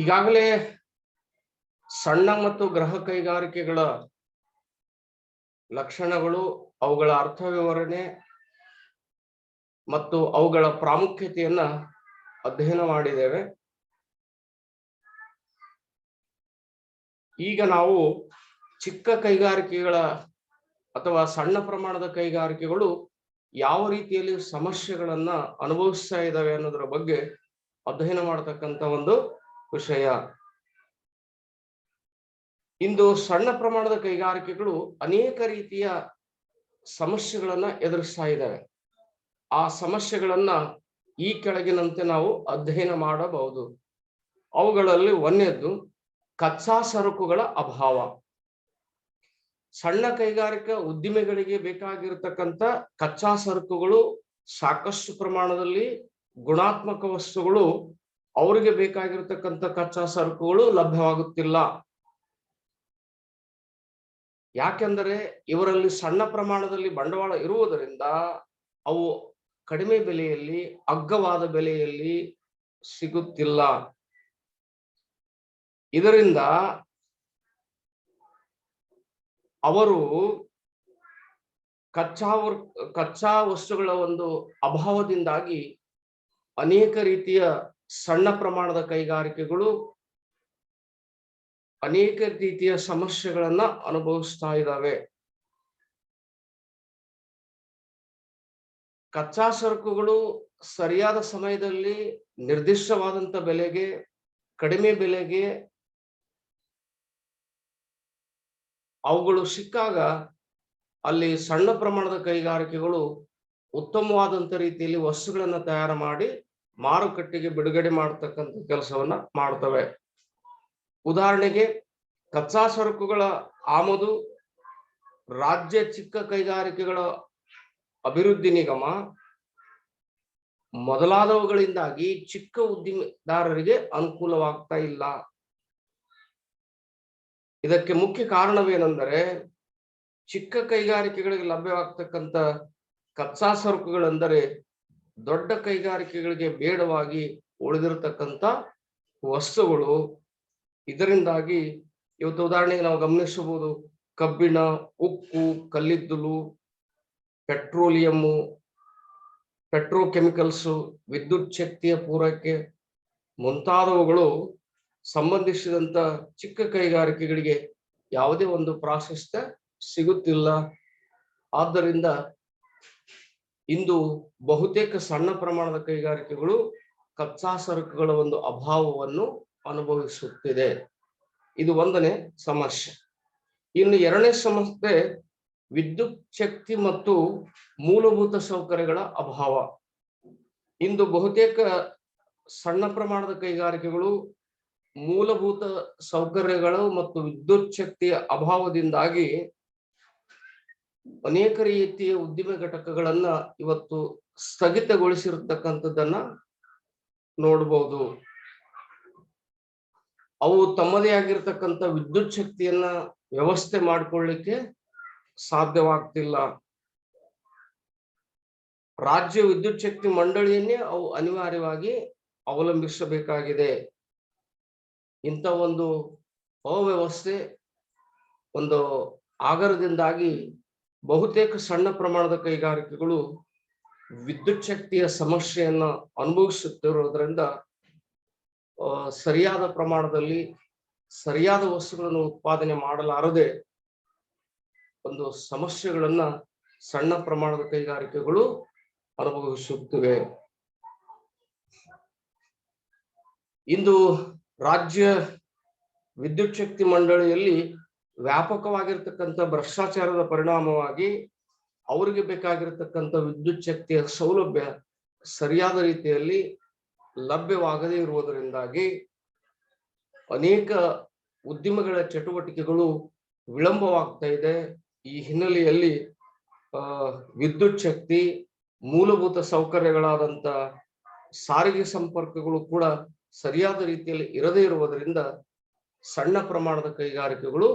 ಈಗಾಗಲೇ ಸಣ್ಣ ಮತ್ತು ಗೃಹ ಕೈಗಾರಿಕೆಗಳ ಲಕ್ಷಣಗಳು, ಅವುಗಳ ಅರ್ಥ ವಿವರಣೆ ಮತ್ತು ಅವುಗಳ ಪ್ರಾಮುಖ್ಯತೆಯನ್ನ ಅಧ್ಯಯನ ಮಾಡಿದ್ದೇವೆ. ಈಗ ನಾವು ಚಿಕ್ಕ ಕೈಗಾರಿಕೆಗಳ ಅಥವಾ ಸಣ್ಣ ಪ್ರಮಾಣದ ಕೈಗಾರಿಕೆಗಳು ಯಾವ ರೀತಿಯಲ್ಲಿ ಸಮಸ್ಯೆಗಳನ್ನ ಅನುಭವಿಸ್ತಾ ಇದ್ದಾವೆ ಅನ್ನೋದರ ಬಗ್ಗೆ ಅಧ್ಯಯನ ಮಾಡತಕ್ಕಂತ ಒಂದು ವಿಷಯ. ಇಂದು ಸಣ್ಣ ಪ್ರಮಾಣದ ಕೈಗಾರಿಕೆಗಳು ಅನೇಕ ರೀತಿಯ ಸಮಸ್ಯೆಗಳನ್ನ ಎದುರಿಸ್ತಾ ಇದ್ದಾವೆ. ಆ ಸಮಸ್ಯೆಗಳನ್ನ ಈ ಕೆಳಗಿನಂತೆ ನಾವು ಅಧ್ಯಯನ ಮಾಡಬಹುದು. ಅವುಗಳಲ್ಲಿ ಒಂದನೇದ್ದು ಕಚ್ಚಾ ಸರಕುಗಳ ಅಭಾವ. ಸಣ್ಣ ಕೈಗಾರಿಕಾ ಉದ್ದಿಮೆಗಳಿಗೆ ಬೇಕಾಗಿರತಕ್ಕಂತ ಕಚ್ಚಾ ಸರಕುಗಳು ಸಾಕಷ್ಟು ಪ್ರಮಾಣದಲ್ಲಿ, ಗುಣಾತ್ಮಕ ವಸ್ತುಗಳು, ಅವರಿಗೆ ಬೇಕಾಗಿರತಕ್ಕಂತ ಕಚ್ಚಾ ಸರಕುಗಳು ಲಭ್ಯವಾಗುತ್ತಿಲ್ಲ. ಯಾಕೆಂದರೆ ಇವರಲ್ಲಿ ಸಣ್ಣ ಪ್ರಮಾಣದಲ್ಲಿ ಬಂಡವಾಳ ಇರುವುದರಿಂದ ಅವು ಕಡಿಮೆ ಬೆಲೆಯಲ್ಲಿ, ಅಗ್ಗವಾದ ಬೆಲೆಯಲ್ಲಿ ಸಿಗುತ್ತಿಲ್ಲ. ಇದರಿಂದ ಅವರು ಕಚ್ಚಾ ವಸ್ತುಗಳ ಒಂದು ಅಭಾವದಿಂದಾಗಿ ಅನೇಕ ರೀತಿಯ ಸಣ್ಣ ಪ್ರಮಾಣದ ಕೈಗಾರಿಕೆಗಳು ಅನೇಕ ರೀತಿಯ ಸಮಸ್ಯೆಗಳನ್ನ ಅನುಭವಿಸ್ತಾ ಇದ್ದಾವೆ. ಕಚ್ಚಾ ಸರಕುಗಳು ಸರಿಯಾದ ಸಮಯದಲ್ಲಿ ನಿರ್ದಿಷ್ಟವಾದಂತ ಬೆಲೆಗೆ, ಕಡಿಮೆ ಬೆಲೆಗೆ ಅವುಗಳು ಸಿಕ್ಕಾಗ ಅಲ್ಲಿ ಸಣ್ಣ ಪ್ರಮಾಣದ ಕೈಗಾರಿಕೆಗಳು ಉತ್ತಮವಾದಂತ ರೀತಿಯಲ್ಲಿ ವಸ್ತುಗಳನ್ನ ತಯಾರು ಮಾಡಿ ಮಾರುಕಟ್ಟೆಗೆ ಬಿಡುಗಡೆ ಮಾಡತಕ್ಕಂಥ ಕೆಲಸವನ್ನ ಮಾಡ್ತವೆ. ಉದಾಹರಣೆಗೆ ಕಚ್ಚಾ ಸರಕುಗಳ ಆಮದು ರಾಜ್ಯ ಚಿಕ್ಕ ಕೈಗಾರಿಕೆಗಳ ಅಭಿವೃದ್ಧಿ ನಿಗಮ ಮೊದಲಾದವುಗಳಿಂದಾಗಿ ಚಿಕ್ಕ ಉದ್ದಿಮೆದಾರರಿಗೆ ಅನುಕೂಲವಾಗ್ತಾ ಇಲ್ಲ. ಇದಕ್ಕೆ ಮುಖ್ಯ ಕಾರಣವೇನೆಂದರೆ ಚಿಕ್ಕ ಕೈಗಾರಿಕೆಗಳಿಗೆ ಲಭ್ಯವಾಗ್ತಕ್ಕಂಥ ಕಚ್ಚಾ ಸರಕುಗಳೆಂದರೆ ದೊಡ್ಡ ಕೈಗಾರಿಕೆಗಳಿಗೆ ಬೇಡವಾಗಿ ಉಳಿದಿರತಕ್ಕಂಥ ವಸ್ತುಗಳು. ಇದರಿಂದಾಗಿ ಇವತ್ತು ಉದಾಹರಣೆಗೆ ನಾವು ಗಮನಿಸಬಹುದು, ಕಬ್ಬಿಣ, ಉಕ್ಕು, ಕಲ್ಲಿದ್ದಲು, ಪೆಟ್ರೋಲಿಯಮ್ಮು, ಪೆಟ್ರೋಕೆಮಿಕಲ್ಸು, ವಿದ್ಯುತ್ ಶಕ್ತಿಯ ಪೂರೈಕೆ ಮುಂತಾದವುಗಳು ಸಂಬಂಧಿಸಿದಂತ ಚಿಕ್ಕ ಕೈಗಾರಿಕೆಗಳಿಗೆ ಯಾವುದೇ ಒಂದು ಪ್ರಾಶಸ್ತ್ಯ ಸಿಗುತ್ತಿಲ್ಲ. ಆದ್ದರಿಂದ ಇಂದು ಬಹುತೇಕ ಸಣ್ಣ ಪ್ರಮಾಣದ ಕೈಗಾರಿಕೆಗಳು ಕಚ್ಚಾ ಸರಕುಗಳ ಒಂದು ಅಭಾವವನ್ನು ಅನುಭವಿಸುತ್ತಿದೆ. ಇದು ಒಂದನೇ ಸಮಸ್ಯೆ. ಇನ್ನು ಎರಡನೇ ಸಮಸ್ಯೆ ವಿದ್ಯುತ್ ಶಕ್ತಿ ಮತ್ತು ಮೂಲಭೂತ ಸೌಕರ್ಯಗಳ ಅಭಾವ. ಇಂದು ಬಹುತೇಕ ಸಣ್ಣ ಪ್ರಮಾಣದ ಕೈಗಾರಿಕೆಗಳು ಮೂಲಭೂತ ಸೌಕರ್ಯಗಳು ಮತ್ತು ವಿದ್ಯುತ್ ಶಕ್ತಿಯ ಅಭಾವದಿಂದಾಗಿ ಅನೇಕ ರೀತಿಯ ಉದ್ದಿಮೆ ಘಟಕಗಳನ್ನ ಇವತ್ತು ಸ್ಥಗಿತಗೊಳಿಸಿರತಕ್ಕಂಥದ್ದನ್ನ ನೋಡಬಹುದು. ಅವು ತಮ್ಮದೇ ಆಗಿರ್ತಕ್ಕಂಥ ವಿದ್ಯುತ್ ಶಕ್ತಿಯನ್ನ ವ್ಯವಸ್ಥೆ ಮಾಡಿಕೊಳ್ಳಿಕ್ಕೆ ಸಾಧ್ಯವಾಗ್ತಿಲ್ಲ. ರಾಜ್ಯ ವಿದ್ಯುತ್ ಶಕ್ತಿ ಮಂಡಳಿಯನ್ನೇ ಅವು ಅನಿವಾರ್ಯವಾಗಿ ಅವಲಂಬಿಸಬೇಕಾಗಿದೆ. ಇಂಥ ಒಂದು ಅವ್ಯವಸ್ಥೆ, ಒಂದು ಆಗರದಿಂದಾಗಿ ಬಹುತೇಕ ಸಣ್ಣ ಪ್ರಮಾಣದ ಕೈಗಾರಿಕೆಗಳು ವಿದ್ಯುತ್ ಶಕ್ತಿಯ ಸಮಸ್ಯೆಯನ್ನ ಅನುಭವಿಸುತ್ತಿರುವುದರಿಂದ ಸರಿಯಾದ ಪ್ರಮಾಣದಲ್ಲಿ ಸರಿಯಾದ ವಸ್ತುಗಳನ್ನು ಉತ್ಪಾದನೆ ಮಾಡಲಾರದೆ ಒಂದು ಸಮಸ್ಯೆಗಳನ್ನ ಸಣ್ಣ ಪ್ರಮಾಣದ ಕೈಗಾರಿಕೆಗಳು ಅನುಭವಿಸುತ್ತಿವೆ. ಇಂದು ರಾಜ್ಯ ವಿದ್ಯುತ್ ಶಕ್ತಿ ಮಂಡಳಿಯಲ್ಲಿ ವ್ಯಾಪಕವಾಗಿರ್ತಕ್ಕಂಥ ಭ್ರಷ್ಟಾಚಾರದ ಪರಿಣಾಮವಾಗಿ ಅವರಿಗೆ ಬೇಕಾಗಿರತಕ್ಕಂಥ ವಿದ್ಯುತ್ ಶಕ್ತಿಯ ಸೌಲಭ್ಯ ಸರಿಯಾದ ರೀತಿಯಲ್ಲಿ ಲಭ್ಯವಾಗದೇ ಇರುವುದರಿಂದಾಗಿ ಅನೇಕ ಉದ್ದಿಮೆಗಳ ಚಟುವಟಿಕೆಗಳು ವಿಳಂಬವಾಗ್ತಾ ಇದೆ. ಈ ಹಿನ್ನೆಲೆಯಲ್ಲಿ ವಿದ್ಯುತ್ ಶಕ್ತಿ, ಮೂಲಭೂತ ಸೌಕರ್ಯಗಳಾದಂತ ಸಾರಿಗೆ ಸಂಪರ್ಕಗಳು ಕೂಡ ಸರಿಯಾದ ರೀತಿಯಲ್ಲಿ ಇರದೇ ಇರುವುದರಿಂದ ಸಣ್ಣ ಪ್ರಮಾಣದ ಕೈಗಾರಿಕೆಗಳು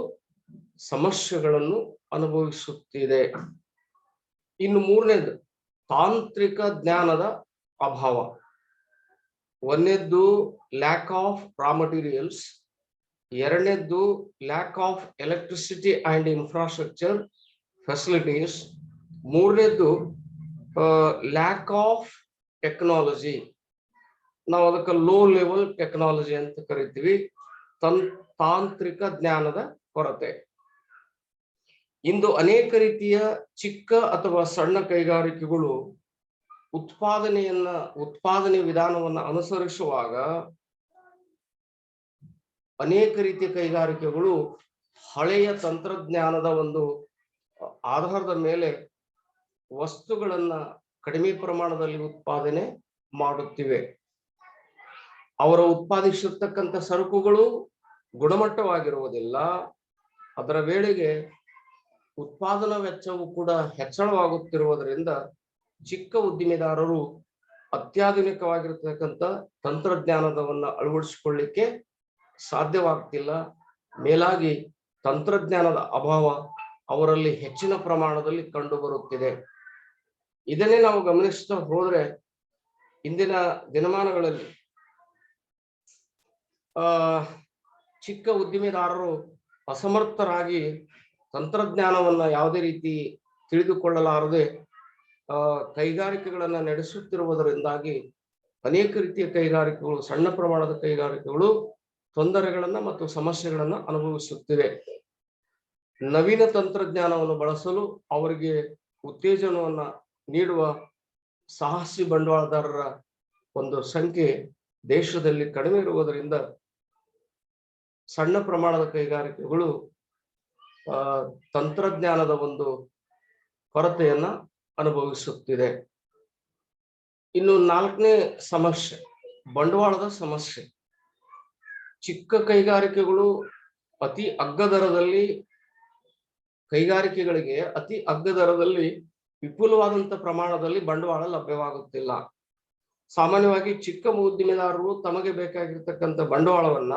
ಸಮಸ್ಯೆಗಳನ್ನು ಅನುಭವಿಸುತ್ತಿದೆ. ಇನ್ನು ಮೂರನೇದು ತಾಂತ್ರಿಕ ಜ್ಞಾನದ ಅಭಾವ. ಒಂದನೇದ್ದು ಲ್ಯಾಕ್ ಆಫ್ ರಾ ಮಟೀರಿಯಲ್ಸ್, ಎರಡನೇದ್ದು lack of electricity and infrastructure facilities, ಮೂರನೇದ್ದು ಲ್ಯಾಕ್ ಆಫ್ ಟೆಕ್ನಾಲಜಿ, ನಾವು ಅದಕ್ಕೆ ಲೋ ಲೆವೆಲ್ ಟೆಕ್ನಾಲಜಿ ಅಂತ ಕರಿತೀವಿ, ತಾಂತ್ರಿಕ ಜ್ಞಾನದ ಕೊರತೆ. ಇಂದು ಅನೇಕ ರೀತಿಯ ಚಿಕ್ಕ ಅಥವಾ ಸಣ್ಣ ಕೈಗಾರಿಕೆಗಳು ಉತ್ಪಾದನೆ ವಿಧಾನವನ್ನು ಅನುಸರಿಸುವಾಗ ಅನೇಕ ರೀತಿಯ ಕೈಗಾರಿಕೆಗಳು ಹಳೆಯ ತಂತ್ರಜ್ಞಾನದ ಒಂದು ಆಧಾರದ ಮೇಲೆ ವಸ್ತುಗಳನ್ನ ಕಡಿಮೆ ಪ್ರಮಾಣದಲ್ಲಿ ಉತ್ಪಾದನೆ ಮಾಡುತ್ತಿವೆ. ಅವರ ಉತ್ಪಾದಿಸಿರ್ತಕ್ಕಂಥ ಸರಕುಗಳು ಗುಣಮಟ್ಟವಾಗಿರುವುದಿಲ್ಲ. ಅದರ ವೇಳೆಗೆ ಉತ್ಪಾದನಾ ವೆಚ್ಚವು ಕೂಡ ಹೆಚ್ಚಳವಾಗುತ್ತಿರುವುದರಿಂದ ಚಿಕ್ಕ ಉದ್ದಿಮೆದಾರರು ಅತ್ಯಾಧುನಿಕವಾಗಿರ್ತಕ್ಕಂಥ ತಂತ್ರಜ್ಞಾನದವನ್ನ ಅಳವಡಿಸಿಕೊಳ್ಳಿಕ್ಕೆ ಸಾಧ್ಯವಾಗ್ತಿಲ್ಲ. ಮೇಲಾಗಿ ತಂತ್ರಜ್ಞಾನದ ಅಭಾವ ಅವರಲ್ಲಿ ಹೆಚ್ಚಿನ ಪ್ರಮಾಣದಲ್ಲಿ ಕಂಡು ಬರುತ್ತಿದೆ. ಇದನ್ನೇ ನಾವು ಗಮನಿಸ್ತಾ ಹೋದ್ರೆ ಇಂದಿನ ದಿನಮಾನಗಳಲ್ಲಿ ಚಿಕ್ಕ ಉದ್ದಿಮೆದಾರರು ಅಸಮರ್ಥರಾಗಿ ತಂತ್ರಜ್ಞಾನವನ್ನ ಯಾವುದೇ ರೀತಿ ತಿಳಿದುಕೊಳ್ಳಲಾರದೆ ಕೈಗಾರಿಕೆಗಳನ್ನ ನಡೆಸುತ್ತಿರುವುದರಿಂದಾಗಿ ಅನೇಕ ರೀತಿಯ ಕೈಗಾರಿಕೆಗಳು, ಸಣ್ಣ ಪ್ರಮಾಣದ ಕೈಗಾರಿಕೆಗಳು ತೊಂದರೆಗಳನ್ನ ಮತ್ತು ಸಮಸ್ಯೆಗಳನ್ನ ಅನುಭವಿಸುತ್ತಿವೆ. ನವೀನ ತಂತ್ರಜ್ಞಾನವನ್ನು ಬಳಸಲು ಅವರಿಗೆ ಉತ್ತೇಜನವನ್ನ ನೀಡುವ ಸಾಹಸಿ ಬಂಡವಾಳದಾರರ ಒಂದು ಸಂಖ್ಯೆ ದೇಶದಲ್ಲಿ ಕಡಿಮೆ ಇರುವುದರಿಂದ ಸಣ್ಣ ಪ್ರಮಾಣದ ಕೈಗಾರಿಕೆಗಳು ತಂತ್ರಜ್ಞಾನದ ಒಂದು ಕೊರತೆಯನ್ನ ಅನುಭವಿಸುತ್ತಿದೆ. ಇನ್ನು ನಾಲ್ಕನೇ ಸಮಸ್ಯೆ ಬಂಡವಾಳದ ಸಮಸ್ಯೆ. ಚಿಕ್ಕ ಕೈಗಾರಿಕೆಗಳು ಅತಿ ಅಗ್ಗದರದಲ್ಲಿ ಕೈಗಾರಿಕೆಗಳಿಗೆ ಅತಿ ಅಗ್ಗದರದಲ್ಲಿ ವಿಪುಲವಾದಂತ ಪ್ರಮಾಣದಲ್ಲಿ ಬಂಡವಾಳ ಲಭ್ಯವಾಗುತ್ತಿಲ್ಲ. ಸಾಮಾನ್ಯವಾಗಿ ಚಿಕ್ಕ ಉದ್ದಿಮೆದಾರರು ತಮಗೆ ಬೇಕಾಗಿರ್ತಕ್ಕಂಥ ಬಂಡವಾಳವನ್ನ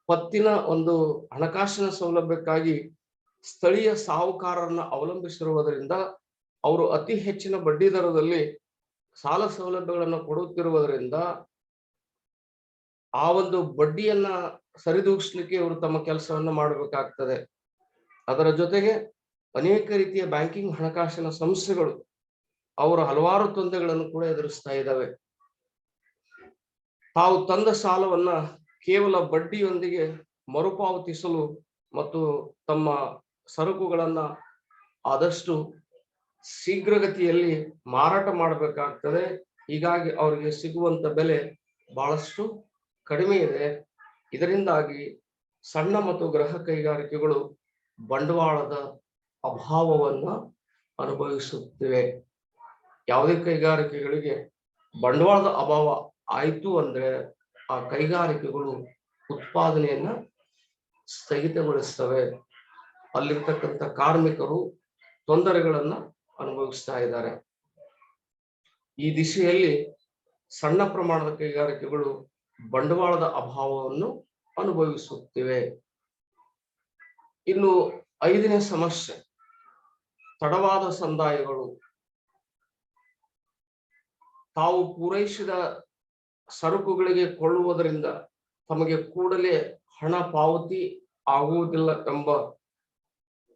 ಪತ್ತಿನ ಒಂದು ಹಣಕಾಸಿನ ಸೌಲಭ್ಯಕ್ಕಾಗಿ ಸ್ಥಳೀಯ ಸಾಹುಕಾರರನ್ನ ಅವಲಂಬಿಸಿರುವುದರಿಂದ ಅವರು ಅತಿ ಹೆಚ್ಚಿನ ಬಡ್ಡಿ ದರದಲ್ಲಿ ಸಾಲ ಸೌಲಭ್ಯಗಳನ್ನು ಕೊಡುತ್ತಿರುವುದರಿಂದ ಆ ಒಂದು ಬಡ್ಡಿಯನ್ನ ಸರಿದೂಗಿಸ್ಲಿಕ್ಕೆ ಅವರು ತಮ್ಮ ಕೆಲಸವನ್ನ ಮಾಡಬೇಕಾಗ್ತದೆ. ಅದರ ಜೊತೆಗೆ ಅನೇಕ ರೀತಿಯ ಬ್ಯಾಂಕಿಂಗ್ ಹಣಕಾಸಿನ ಸಂಸ್ಥೆಗಳು ಅವರ ಹಲವಾರು ತೊಂದರೆಗಳನ್ನು ಕೂಡ ಎದುರಿಸ್ತಾ ಇದ್ದಾವೆ. ತಾವು ತಂದ ಸಾಲವನ್ನ ಕೇವಲ ಬಡ್ಡಿಯೊಂದಿಗೆ ಮರುಪಾವತಿಸಲು ಮತ್ತು ತಮ್ಮ ಸರಕುಗಳನ್ನ ಆದಷ್ಟು ಶೀಘ್ರಗತಿಯಲ್ಲಿ ಮಾರಾಟ ಮಾಡಬೇಕಾಗ್ತದೆ. ಹೀಗಾಗಿ ಅವರಿಗೆ ಸಿಗುವಂತ ಬೆಲೆ ಬಹಳಷ್ಟು ಕಡಿಮೆ ಇದೆ. ಇದರಿಂದಾಗಿ ಸಣ್ಣ ಮತ್ತು ಗೃಹ ಕೈಗಾರಿಕೆಗಳು ಬಂಡವಾಳದ ಅಭಾವವನ್ನ ಅನುಭವಿಸುತ್ತಿವೆ. ಯಾವುದೇ ಕೈಗಾರಿಕೆಗಳಿಗೆ ಬಂಡವಾಳದ ಅಭಾವ ಆಯ್ತು ಅಂದ್ರೆ ಆ ಕೈಗಾರಿಕೆಗಳು ಉತ್ಪಾದನೆಯನ್ನ ಸ್ಥಗಿತಗೊಳಿಸ್ತವೆ. ಅಲ್ಲಿರ್ತಕ್ಕಂಥ ಕಾರ್ಮಿಕರು ತೊಂದರೆಗಳನ್ನ ಅನುಭವಿಸ್ತಾ ಇದ್ದಾರೆ. ಈ ದಿಶೆಯಲ್ಲಿ ಸಣ್ಣ ಪ್ರಮಾಣದ ಕೈಗಾರಿಕೆಗಳು ಬಂಡವಾಳದ ಅಭಾವವನ್ನು ಅನುಭವಿಸುತ್ತಿವೆ. ಇನ್ನು ಐದನೇ ಸಮಸ್ಯೆ ತಡವಾದ ಸಂದಾಯಗಳು. ತಾವು ಪೂರೈಸಿದ ಸರಕುಗಳಿಗೆ ಕೊಳ್ಳುವುದರಿಂದ ತಮಗೆ ಕೂಡಲೇ ಹಣ ಪಾವತಿ ಆಗುವುದಿಲ್ಲ ಎಂಬ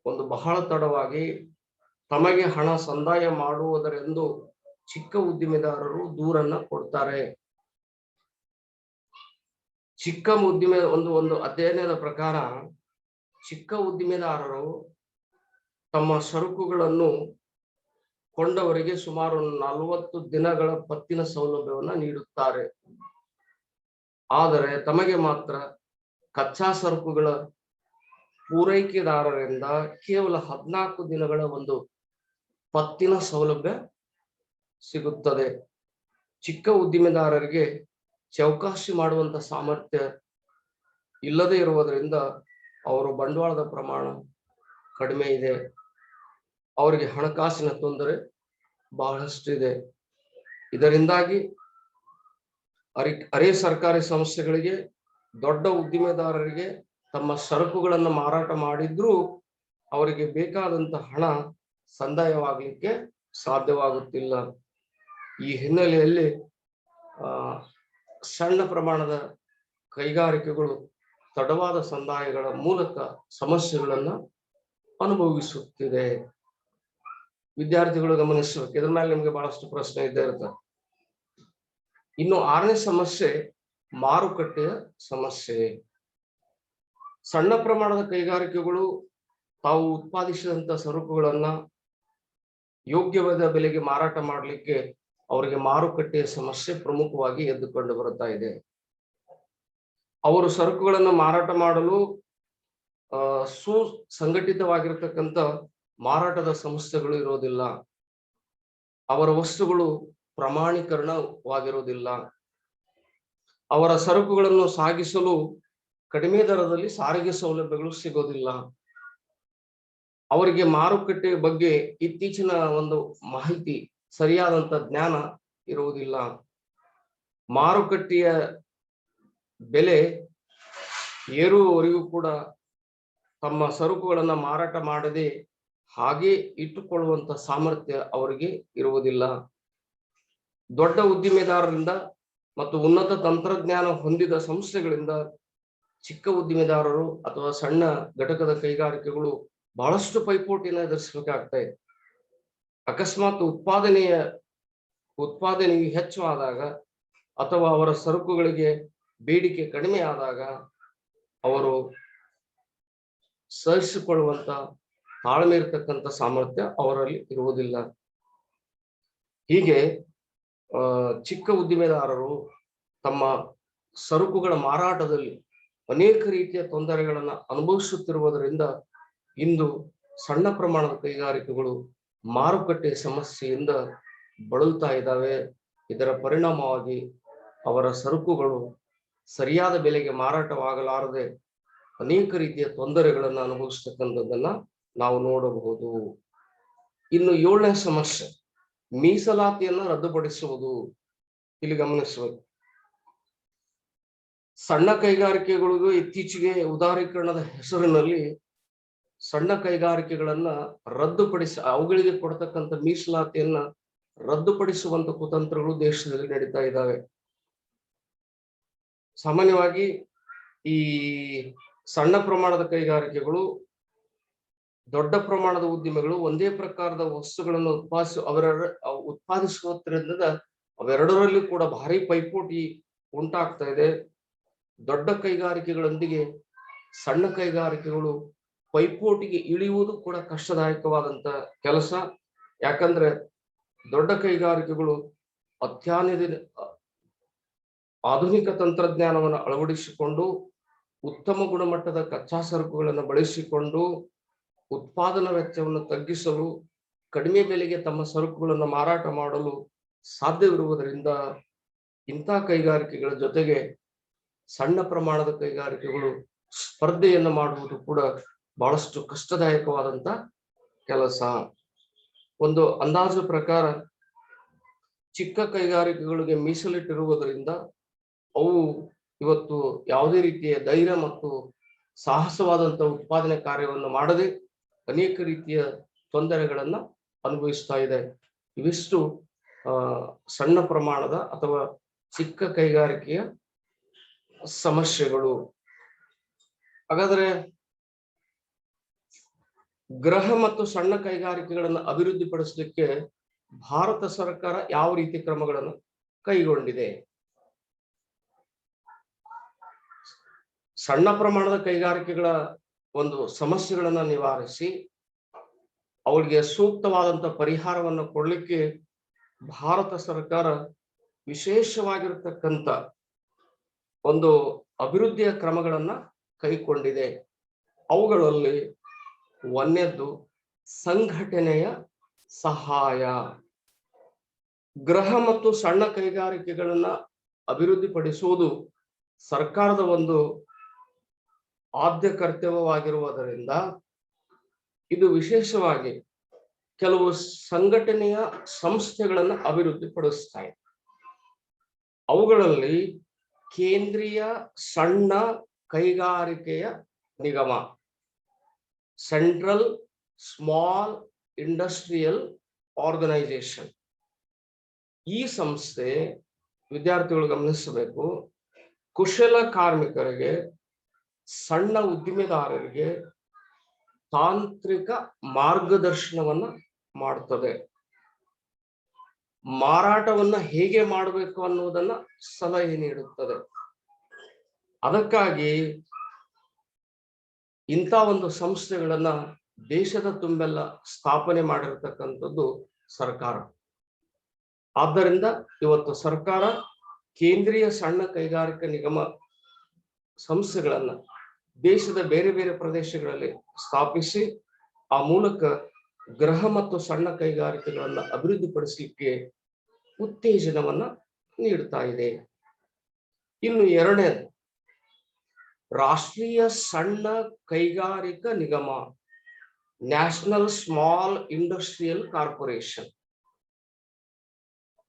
ಒಂದು ಬಹಳ ತಡವಾಗಿ ತಮಗೆ ಹಣ ಸಂದಾಯ ಮಾಡುವುದರೆಂದು ಚಿಕ್ಕ ಉದ್ದಿಮೆದಾರರು ದೂರನ್ನ ಕೊಡ್ತಾರೆ. ಚಿಕ್ಕ ಉದ್ದಿಮೆ ಒಂದು ಅಧ್ಯಯನದ ಪ್ರಕಾರ ಚಿಕ್ಕ ಉದ್ದಿಮೆದಾರರು ತಮ್ಮ ಸರಕುಗಳನ್ನು ಕೊಂಡವರಿಗೆ ಸುಮಾರು 40 ದಿನಗಳ ಪತ್ತಿನ ಸೌಲಭ್ಯವನ್ನ ನೀಡುತ್ತಾರೆ. ಆದರೆ ತಮಗೆ ಮಾತ್ರ ಕಚ್ಚಾ ಸರಕುಗಳ ಪೂರೈಕೆದಾರರಿಂದ ಕೇವಲ 14 ದಿನಗಳ ಒಂದು ಪತ್ತಿನ ಸೌಲಭ್ಯ ಸಿಗುತ್ತದೆ. ಚಿಕ್ಕ ಉದ್ದಿಮೆದಾರರಿಗೆ ಚೌಕಾಸಿ ಮಾಡುವಂತ ಸಾಮರ್ಥ್ಯ ಇಲ್ಲದೆ ಇರುವುದರಿಂದ ಅವರು ಬಂಡವಾಳದ ಪ್ರಮಾಣ ಕಡಿಮೆ ಇದೆ. ಅವರಿಗೆ ಹಣಕಾಸಿನ ತೊಂದರೆ ಬಹಳಷ್ಟು ಇದೆ. ಇದರಿಂದಾಗಿ ಅರೆ ಸರ್ಕಾರಿ ಸಂಸ್ಥೆಗಳಿಗೆ, ದೊಡ್ಡ ಉದ್ದಿಮೆದಾರರಿಗೆ ತಮ್ಮ ಸರಕುಗಳನ್ನು ಮಾರಾಟ ಮಾಡಿದ್ರೂ ಅವರಿಗೆ ಬೇಕಾದಂತ ಹಣ ಸಂದಾಯವಾಗಲಿಕ್ಕೆ ಸಾಧ್ಯವಾಗುತ್ತಿಲ್ಲ. ಈ ಹಿನ್ನೆಲೆಯಲ್ಲಿ ಸಣ್ಣ ಪ್ರಮಾಣದ ಕೈಗಾರಿಕೆಗಳು ತಡವಾದ ಸಂದಾಯಗಳ ಮೂಲಕ ಸಮಸ್ಯೆಗಳನ್ನ ಅನುಭವಿಸುತ್ತಿದೆ. ವಿದ್ಯಾರ್ಥಿಗಳು ಗಮನಿಸಬೇಕು, ಇದ್ರ ಮೇಲೆ ನಿಮ್ಗೆ ಬಹಳಷ್ಟು ಪ್ರಶ್ನೆ ಇದ್ದೇ ಇರುತ್ತೆ. ಇನ್ನು 6ನೇ ಸಮಸ್ಯೆ ಮಾರುಕಟ್ಟೆಯ ಸಮಸ್ಯೆ. ಸಣ್ಣ ಪ್ರಮಾಣದ ಕೈಗಾರಿಕೆಗಳು ತಾವು ಉತ್ಪಾದಿಸಿದಂತ ಸರಕುಗಳನ್ನ ಯೋಗ್ಯವಾದ ಬೆಲೆಗೆ ಮಾರಾಟ ಮಾಡಲಿಕ್ಕೆ ಅವರಿಗೆ ಮಾರುಕಟ್ಟೆಯ ಸಮಸ್ಯೆ ಪ್ರಮುಖವಾಗಿ ಎದ್ದುಕೊಂಡು ಬರುತ್ತಾ ಇದೆ. ಅವರು ಸರಕುಗಳನ್ನು ಮಾರಾಟ ಮಾಡಲು ಸುಸಂಘಟಿತವಾಗಿರತಕ್ಕಂಥ ಮಾರಾಟದ ಸಂಸ್ಥೆಗಳು ಇರೋದಿಲ್ಲ. ಅವರ ವಸ್ತುಗಳು ಪ್ರಮಾಣೀಕರಣವಾಗಿರುವುದಿಲ್ಲ. ಅವರ ಸರಕುಗಳನ್ನು ಸಾಗಿಸಲು ಕಡಿಮೆ ದರದಲ್ಲಿ ಸಾರಿಗೆ ಸೌಲಭ್ಯಗಳು ಸಿಗೋದಿಲ್ಲ. ಅವರಿಗೆ ಮಾರುಕಟ್ಟೆ ಬಗ್ಗೆ ಇತ್ತೀಚಿನ ಒಂದು ಮಾಹಿತಿ, ಸರಿಯಾದಂತ ಜ್ಞಾನ ಇರುವುದಿಲ್ಲ. ಮಾರುಕಟ್ಟೆಯ ಬೆಲೆ ಏರುವವರೆಗೂ ಕೂಡ ತಮ್ಮ ಸರಕುಗಳನ್ನ ಮಾರಾಟ ಮಾಡದೆ ಹಾಗೆ ಇಟ್ಟುಕೊಳ್ಳುವಂತ ಸಾಮರ್ಥ್ಯ ಅವರಿಗೆ ಇರುವುದಿಲ್ಲ. ದೊಡ್ಡ ಉದ್ದಿಮೆದಾರರಿಂದ ಮತ್ತು ಉನ್ನತ ತಂತ್ರಜ್ಞಾನ ಹೊಂದಿದ ಸಂಸ್ಥೆಗಳಿಂದ ಚಿಕ್ಕ ಉದ್ದಿಮೆದಾರರು ಅಥವಾ ಸಣ್ಣ ಘಟಕದ ಕೈಗಾರಿಕೆಗಳು ಬಹಳಷ್ಟು ಪೈಪೋಟಿಯನ್ನು ಎದುರಿಸಬೇಕಾಗ್ತಾ ಇದೆ. ಅಕಸ್ಮಾತ್ ಉತ್ಪಾದನೆಯು ಹೆಚ್ಚು ಆದಾಗ ಅಥವಾ ಅವರ ಸರಕುಗಳಿಗೆ ಬೇಡಿಕೆ ಕಡಿಮೆ ಆದಾಗ ಅವರು ಸಹಿಸಿಕೊಳ್ಳುವಂತ ತಾಳ್ಮೆ ಇರತಕ್ಕಂಥ ಸಾಮರ್ಥ್ಯ ಅವರಲ್ಲಿ ಇರುವುದಿಲ್ಲ. ಹೀಗೆ ಚಿಕ್ಕ ಉದ್ದಿಮೆದಾರರು ತಮ್ಮ ಸರಕುಗಳ ಮಾರಾಟದಲ್ಲಿ ಅನೇಕ ರೀತಿಯ ತೊಂದರೆಗಳನ್ನ ಅನುಭವಿಸುತ್ತಿರುವುದರಿಂದ ಇಂದು ಸಣ್ಣ ಪ್ರಮಾಣದ ಕೈಗಾರಿಕೆಗಳು ಮಾರುಕಟ್ಟೆ ಸಮಸ್ಯೆಯಿಂದ ಬಳಲ್ತಾ ಇದ್ದಾವೆ. ಇದರ ಪರಿಣಾಮವಾಗಿ ಅವರ ಸರಕುಗಳು ಸರಿಯಾದ ಬೆಲೆಗೆ ಮಾರಾಟವಾಗಲಾರದೆ ಅನೇಕ ರೀತಿಯ ತೊಂದರೆಗಳನ್ನು ಅನುಭವಿಸ್ತಕ್ಕಂಥದ್ದನ್ನ ನಾವು ನೋಡಬಹುದು. ಇನ್ನು 7ನೇ ಸಮಸ್ಯೆ ಮೀಸಲಾತಿಯನ್ನ ರದ್ದುಪಡಿಸುವುದು. ಇಲ್ಲಿ ಗಮನಿಸಬೇಕು, ಸಣ್ಣ ಕೈಗಾರಿಕೆಗಳಿಗೂ ಇತ್ತೀಚೆಗೆ ಉದಾರೀಕರಣದ ಹೆಸರಿನಲ್ಲಿ ಸಣ್ಣ ಕೈಗಾರಿಕೆಗಳನ್ನ ರದ್ದುಪಡಿಸಿ ಅವುಗಳಿಗೆ ಕೊಡ್ತಕ್ಕಂಥ ಮೀಸಲಾತಿಯನ್ನ ರದ್ದುಪಡಿಸುವಂತ ಕುತಂತ್ರಗಳು ದೇಶದಲ್ಲಿ ನಡೀತಾ ಇದ್ದಾವೆ. ಸಾಮಾನ್ಯವಾಗಿ ಈ ಸಣ್ಣ ಪ್ರಮಾಣದ ಕೈಗಾರಿಕೆಗಳು, ದೊಡ್ಡ ಪ್ರಮಾಣದ ಉದ್ದಿಮೆಗಳು ಒಂದೇ ಪ್ರಕಾರದ ವಸ್ತುಗಳನ್ನು ಉತ್ಪಾದಿಸುವುದರಿಂದ ಅವೆರಡರಲ್ಲಿ ಕೂಡ ಭಾರಿ ಪೈಪೋಟಿ ಉಂಟಾಗ್ತಾ ಇದೆ. ದೊಡ್ಡ ಕೈಗಾರಿಕೆಗಳೊಂದಿಗೆ ಸಣ್ಣ ಕೈಗಾರಿಕೆಗಳು ಪೈಪೋಟಿಗೆ ಇಳಿಯುವುದು ಕೂಡ ಕಷ್ಟದಾಯಕವಾದಂತ ಕೆಲಸ. ಯಾಕಂದ್ರೆ ದೊಡ್ಡ ಕೈಗಾರಿಕೆಗಳು ಆಧುನಿಕ ತಂತ್ರಜ್ಞಾನವನ್ನು ಅಳವಡಿಸಿಕೊಂಡು ಉತ್ತಮ ಗುಣಮಟ್ಟದ ಕಚ್ಚಾ ಸರಕುಗಳನ್ನು ಬಳಸಿಕೊಂಡು ಉತ್ಪಾದನಾ ವೆಚ್ಚವನ್ನು ತಗ್ಗಿಸಲು ಕಡಿಮೆ ಬೆಲೆಗೆ ತಮ್ಮ ಸರಕುಗಳನ್ನು ಮಾರಾಟ ಮಾಡಲು ಸಾಧ್ಯವಿರುವುದರಿಂದ ಇಂಥ ಕೈಗಾರಿಕೆಗಳ ಜೊತೆಗೆ ಸಣ್ಣ ಪ್ರಮಾಣದ ಕೈಗಾರಿಕೆಗಳು ಸ್ಪರ್ಧೆಯನ್ನು ಮಾಡುವುದು ಕೂಡ ಬಹಳಷ್ಟು ಕಷ್ಟದಾಯಕವಾದಂತ ಕೆಲಸ. ಒಂದು ಅಂದಾಜು ಪ್ರಕಾರ ಚಿಕ್ಕ ಕೈಗಾರಿಕೆಗಳಿಗೆ ಮೀಸಲಿಟ್ಟಿರುವುದರಿಂದ ಅವು ಇವತ್ತು ಯಾವುದೇ ರೀತಿಯ ಧೈರ್ಯ ಮತ್ತು ಸಾಹಸವಾದಂತ ಉತ್ಪಾದನೆ ಕಾರ್ಯವನ್ನು ಮಾಡದೆ ಅನೇಕ ರೀತಿಯ ತೊಂದರೆಗಳನ್ನ ಅನುಭವಿಸ್ತಾ ಇದೆ. ಇವಿಷ್ಟು ಸಣ್ಣ ಪ್ರಮಾಣದ ಅಥವಾ ಚಿಕ್ಕ ಕೈಗಾರಿಕೆಯ ಸಮಸ್ಯೆಗಳು. ಹಾಗಾದ್ರೆ ಗೃಹ ಮತ್ತು ಸಣ್ಣ ಕೈಗಾರಿಕೆಗಳನ್ನು ಅಭಿವೃದ್ಧಿಪಡಿಸಲಿಕ್ಕೆ ಭಾರತ ಸರ್ಕಾರ ಯಾವ ರೀತಿ ಕ್ರಮಗಳನ್ನು ಕೈಗೊಂಡಿದೆ? ಸಣ್ಣ ಪ್ರಮಾಣದ ಕೈಗಾರಿಕೆಗಳ ಒಂದು ಸಮಸ್ಯೆಗಳನ್ನ ನಿವಾರಿಸಿ ಅವರಿಗೆ ಸೂಕ್ತವಾದಂತ ಪರಿಹಾರವನ್ನು ಕೊಡ್ಲಿಕ್ಕೆ ಭಾರತ ಸರ್ಕಾರ ವಿಶೇಷವಾಗಿರತಕ್ಕಂತ ಒಂದು ಅಭಿವೃದ್ಧಿಯ ಕ್ರಮಗಳನ್ನ ಕೈಗೊಂಡಿದೆ. ಅವುಗಳಲ್ಲಿ ಒಂದನೇದ್ದು ಸಂಘಟನೆಯ ಸಹಾಯ. ಗೃಹ ಮತ್ತು ಸಣ್ಣ ಕೈಗಾರಿಕೆಗಳನ್ನ ಅಭಿವೃದ್ಧಿಪಡಿಸುವುದು ಸರ್ಕಾರದ ಒಂದು ಆದ್ಯ ಕರ್ತವ್ಯವಾಗಿರುವುದರಿಂದ ಇದು ವಿಶೇಷವಾಗಿ ಕೆಲವು ಸಂಘಟನೆಯ ಸಂಸ್ಥೆಗಳನ್ನು ಅಭಿವೃದ್ಧಿಪಡಿಸ್ತಾ ಇದೆ. ಅವುಗಳಲ್ಲಿ ಕೇಂದ್ರೀಯ ಸಣ್ಣ ಕೈಗಾರಿಕೆಯ ನಿಗಮ, ಸೆಂಟ್ರಲ್ ಸ್ಮಾಲ್ ಇಂಡಸ್ಟ್ರಿಯಲ್ ಆರ್ಗನೈಸೇಷನ್, ಈ ಸಂಸ್ಥೆ ವಿದ್ಯಾರ್ಥಿಗಳು ಗಮನಿಸಬೇಕು. ಕುಶಲ ಕಾರ್ಮಿಕರಿಗೆ, ಸಣ್ಣ ಉದ್ದಿಮೆದಾರರಿಗೆ ತಾಂತ್ರಿಕ ಮಾರ್ಗದರ್ಶನವನ್ನ ಮಾಡುತ್ತದೆ. ಮಾರಾಟವನ್ನ ಹೇಗೆ ಮಾಡಬೇಕು ಅನ್ನುವುದನ್ನ ಸಲಹೆ ನೀಡುತ್ತದೆ. ಅದಕ್ಕಾಗಿ ಇಂಥ ಒಂದು ಸಂಸ್ಥೆಗಳನ್ನ ದೇಶದ ತುಂಬೆಲ್ಲ ಸ್ಥಾಪನೆ ಮಾಡಿರ್ತಕ್ಕಂಥದ್ದು ಸರ್ಕಾರ. ಆದ್ದರಿಂದ ಇವತ್ತು ಸರ್ಕಾರ ಕೇಂದ್ರೀಯ ಸಣ್ಣ ಕೈಗಾರಿಕಾ ನಿಗಮ ಸಂಸ್ಥೆಗಳನ್ನ ದೇಶದ ಬೇರೆ ಬೇರೆ ಪ್ರದೇಶಗಳಲ್ಲಿ ಸ್ಥಾಪಿಸಿ ಆ ಮೂಲಕ ಗೃಹ ಮತ್ತು ಸಣ್ಣ ಕೈಗಾರಿಕೆಗಳನ್ನ ಅಭಿವೃದ್ಧಿಪಡಿಸಲಿಕ್ಕೆ ಉತ್ತೇಜನವನ್ನ ನೀಡ್ತಾ ಇದೆ. ಇನ್ನು ಎರಡನೇದು ರಾಷ್ಟ್ರೀಯ ಸಣ್ಣ ಕೈಗಾರಿಕಾ ನಿಗಮ, ನ್ಯಾಷನಲ್ ಸ್ಮಾಲ್ ಇಂಡಸ್ಟ್ರಿಯಲ್ ಕಾರ್ಪೊರೇಷನ್.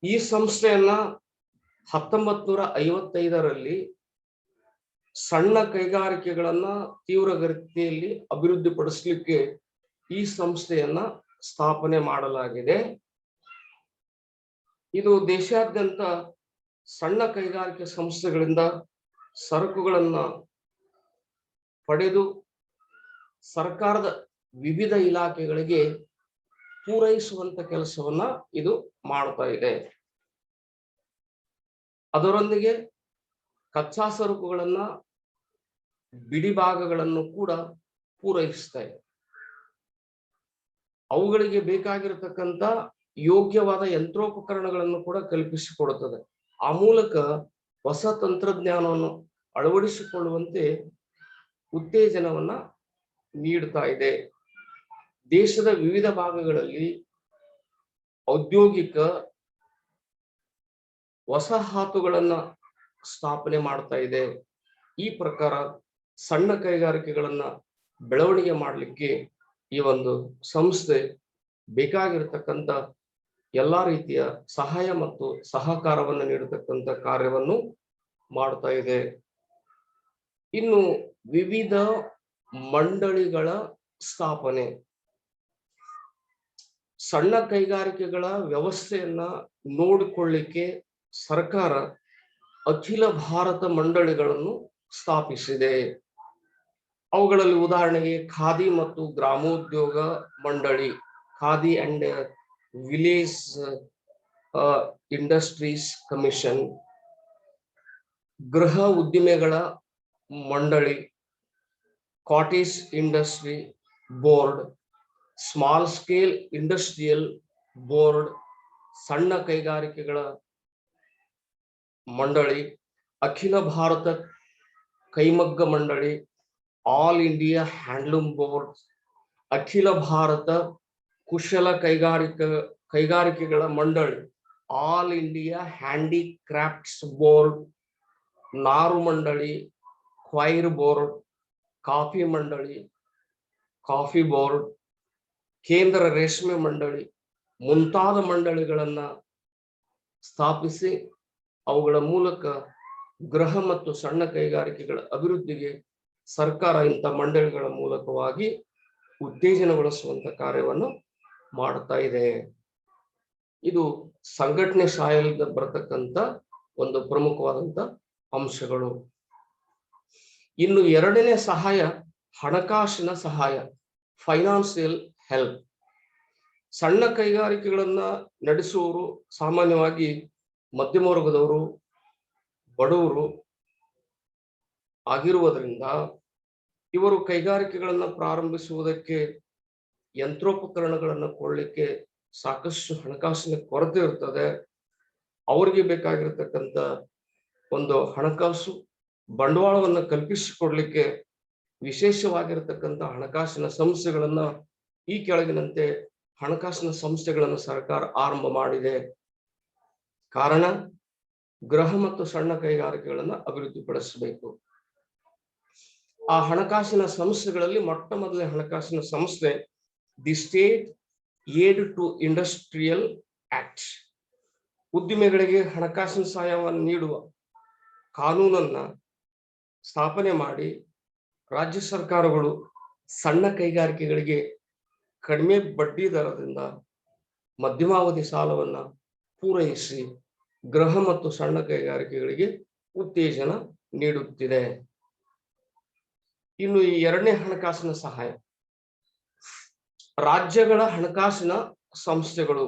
ಈ ಸಂಸ್ಥೆಯನ್ನ 1955ರಲ್ಲಿ ಸಣ್ಣ ಕೈಗಾರಿಕೆಗಳನ್ನ ತೀವ್ರಗತಿಯಲ್ಲಿ ಅಭಿವೃದ್ಧಿಪಡಿಸಲಿಕ್ಕೆ ಈ ಸಂಸ್ಥೆಯನ್ನ ಸ್ಥಾಪನೆ ಮಾಡಲಾಗಿದೆ. ಇದು ದೇಶಾದ್ಯಂತ ಸಣ್ಣ ಕೈಗಾರಿಕೆ ಸಂಸ್ಥೆಗಳಿಂದ ಸರಕುಗಳನ್ನ ಪಡೆದು ಸರ್ಕಾರದ ವಿವಿಧ ಇಲಾಖೆಗಳಿಗೆ ಪೂರೈಸುವಂತ ಕೆಲಸವನ್ನ ಇದು ಮಾಡ್ತಾ ಇದೆ. ಅದರೊಂದಿಗೆ ಕಚ್ಚಾ ಸರಕುಗಳನ್ನ, ಬಿಡಿ ಭಾಗಗಳನ್ನು ಕೂಡ ಪೂರೈಸ್ತಾ ಇದೆ. ಅವುಗಳಿಗೆ ಬೇಕಾಗಿರತಕ್ಕಂತ ಯೋಗ್ಯವಾದ ಯಂತ್ರೋಪಕರಣಗಳನ್ನು ಕೂಡ ಕಲ್ಪಿಸಿಕೊಡುತ್ತದೆ. ಆ ಮೂಲಕ ಹೊಸ ತಂತ್ರಜ್ಞಾನವನ್ನು ಅಳವಡಿಸಿಕೊಳ್ಳುವಂತೆ ಉತ್ತೇಜನವನ್ನ ನೀಡ್ತಾ ಇದೆ. ದೇಶದ ವಿವಿಧ ಭಾಗಗಳಲ್ಲಿ ಔದ್ಯೋಗಿಕ ವಸಾಹತುಗಳನ್ನ ಸ್ಥಾಪನೆ ಮಾಡ್ತಾ ಇದೆ. ಈ ಪ್ರಕಾರ ಸಣ್ಣ ಕೈಗಾರಿಕೆಗಳನ್ನ ಬೆಳವಣಿಗೆ ಮಾಡಲಿಕ್ಕೆ ಈ ಒಂದು ಸಂಸ್ಥೆ ಬೇಕಾಗಿರತಕ್ಕಂತ ಎಲ್ಲಾ ರೀತಿಯ ಸಹಾಯ ಮತ್ತು ಸಹಕಾರವನ್ನು ನೀಡತಕ್ಕಂತ ಕಾರ್ಯವನ್ನು ಮಾಡ್ತಾ ಇದೆ. ಇನ್ನು ವಿವಿಧ ಮಂಡಳಿಗಳ ಸ್ಥಾಪನೆ, ಸಣ್ಣ ಕೈಗಾರಿಕೆಗಳ ವ್ಯವಸ್ಥೆಯನ್ನ ನೋಡಿಕೊಳ್ಳಿಕ್ಕೆ ಸರ್ಕಾರ ಅಖಿಲ ಭಾರತ ಮಂಡಳಿಗಳನ್ನು ಸ್ಥಾಪಿಸಿದೆ. ಅವುಗಳಲ್ಲಿ ಉದಾಹರಣೆಗೆ ಖಾದಿ ಮತ್ತು ಗ್ರಾಮೋದ್ಯೋಗ ಮಂಡಳಿ, khadi and village industries commission, ಗೃಹ ಉದ್ದಿಮೆಗಳ ಮಂಡಳಿ, cottage industry board, small scale industrial board, ಸಣ್ಣ ಕೈಗಾರಿಕೆಗಳ ಮಂಡಳಿ, ಅಖಿಲ ಭಾರತ ಕೈಮಗ್ಗ ಮಂಡಳಿ, ಆಲ್ ಇಂಡಿಯಾ ಹ್ಯಾಂಡ್ಲೂಮ್ ಬೋರ್ಡ್, ಅಖಿಲ ಭಾರತ ಕುಶಲ ಕೈಗಾರಿಕೆಗಳ ಮಂಡಳಿ, ಆಲ್ ಇಂಡಿಯಾ ಹ್ಯಾಂಡಿಕ್ರಾಫ್ಟ್ಸ್ ಬೋರ್ಡ್, ನಾರು ಮಂಡಳಿ, ಕ್ವೈರ್ ಬೋರ್ಡ್, ಕಾಫಿ ಮಂಡಳಿ, ಕಾಫಿ ಬೋರ್ಡ್, ಕೇಂದ್ರ ರೇಷ್ಮೆ ಮಂಡಳಿ ಮುಂತಾದ ಮಂಡಳಿಗಳನ್ನ ಸ್ಥಾಪಿಸಿ ಅವುಗಳ ಮೂಲಕ ಗೃಹ ಮತ್ತು ಸಣ್ಣ ಕೈಗಾರಿಕೆಗಳ ಅಭಿವೃದ್ಧಿಗೆ ಸರ್ಕಾರ ಇಂಥ ಮಂಡಳಿಗಳ ಮೂಲಕವಾಗಿ ಉತ್ತೇಜನಗೊಳಿಸುವಂತ ಕಾರ್ಯವನ್ನು ಮಾಡ್ತಾ ಇದೆ. ಇದು ಸಂಘಟನೆ ಶಾಲೆಯಿಂದ ಬರತಕ್ಕಂತ ಒಂದು ಪ್ರಮುಖವಾದಂತ ಅಂಶಗಳು. ಇನ್ನು ಎರಡನೇ ಸಹಾಯ ಹಣಕಾಸಿನ ಸಹಾಯ, ಫೈನಾನ್ಸಿಯಲ್ ಹೆಲ್ಪ್. ಸಣ್ಣ ಕೈಗಾರಿಕೆಗಳನ್ನ ನಡೆಸುವವರು ಸಾಮಾನ್ಯವಾಗಿ ಮಧ್ಯಮ ವರ್ಗದವರು, ಬಡವರು ಆಗಿರುವುದರಿಂದ ಇವರು ಕೈಗಾರಿಕೆಗಳನ್ನ ಪ್ರಾರಂಭಿಸುವುದಕ್ಕೆ, ಯಂತ್ರೋಪಕರಣಗಳನ್ನು ಕೊಳ್ಳಲಿಕ್ಕೆ ಸಾಕಷ್ಟು ಹಣಕಾಸಿನ ಕೊರತೆ ಇರ್ತದೆ. ಅವರಿಗೆ ಬೇಕಾಗಿರ್ತಕ್ಕಂಥ ಒಂದು ಹಣಕಾಸು ಬಂಡವಾಳವನ್ನು ಕಲ್ಪಿಸಿಕೊಡ್ಲಿಕ್ಕೆ ವಿಶೇಷವಾಗಿರತಕ್ಕಂಥ ಹಣಕಾಸಿನ ಸಂಸ್ಥೆಗಳನ್ನ ಈ ಕೆಳಗಿನಂತೆ ಹಣಕಾಸಿನ ಸಂಸ್ಥೆಗಳನ್ನು ಸರ್ಕಾರ ಆರಂಭ ಮಾಡಿದೆ. ಕಾರಣ ಗೃಹ ಮತ್ತು ಸಣ್ಣ ಕೈಗಾರಿಕೆಗಳನ್ನ ಅಭಿವೃದ್ಧಿಪಡಿಸಬೇಕು. ಆ ಹಣಕಾಸಿನ ಸಂಸ್ಥೆಗಳಲ್ಲಿ ಮೊಟ್ಟ ಮೊದಲನೇ ಹಣಕಾಸಿನ ಸಂಸ್ಥೆ the state aid to industrial act. ಉದ್ದಿಮೆಗಳಿಗೆ ಹಣಕಾಸಿನ ಸಹಾಯವನ್ನು ನೀಡುವ ಕಾನೂನನ್ನ ಸ್ಥಾಪನೆ ಮಾಡಿ ರಾಜ್ಯ ಸರ್ಕಾರಗಳು ಸಣ್ಣ ಕೈಗಾರಿಕೆಗಳಿಗೆ ಕಡಿಮೆ ಬಡ್ಡಿ ದರದಿಂದ ಮಧ್ಯಮಾವಧಿ ಸಾಲವನ್ನ ಪೂರೈಸಿ ಗೃಹ ಮತ್ತು ಸಣ್ಣ ಕೈಗಾರಿಕೆಗಳಿಗೆ ಉತ್ತೇಜನ ನೀಡುತ್ತಿದೆ. ಇನ್ನು ಈ ಎರಡನೇ ಹಣಕಾಸಿನ ಸಹಾಯ, ರಾಜ್ಯಗಳ ಹಣಕಾಸಿನ ಸಂಸ್ಥೆಗಳು,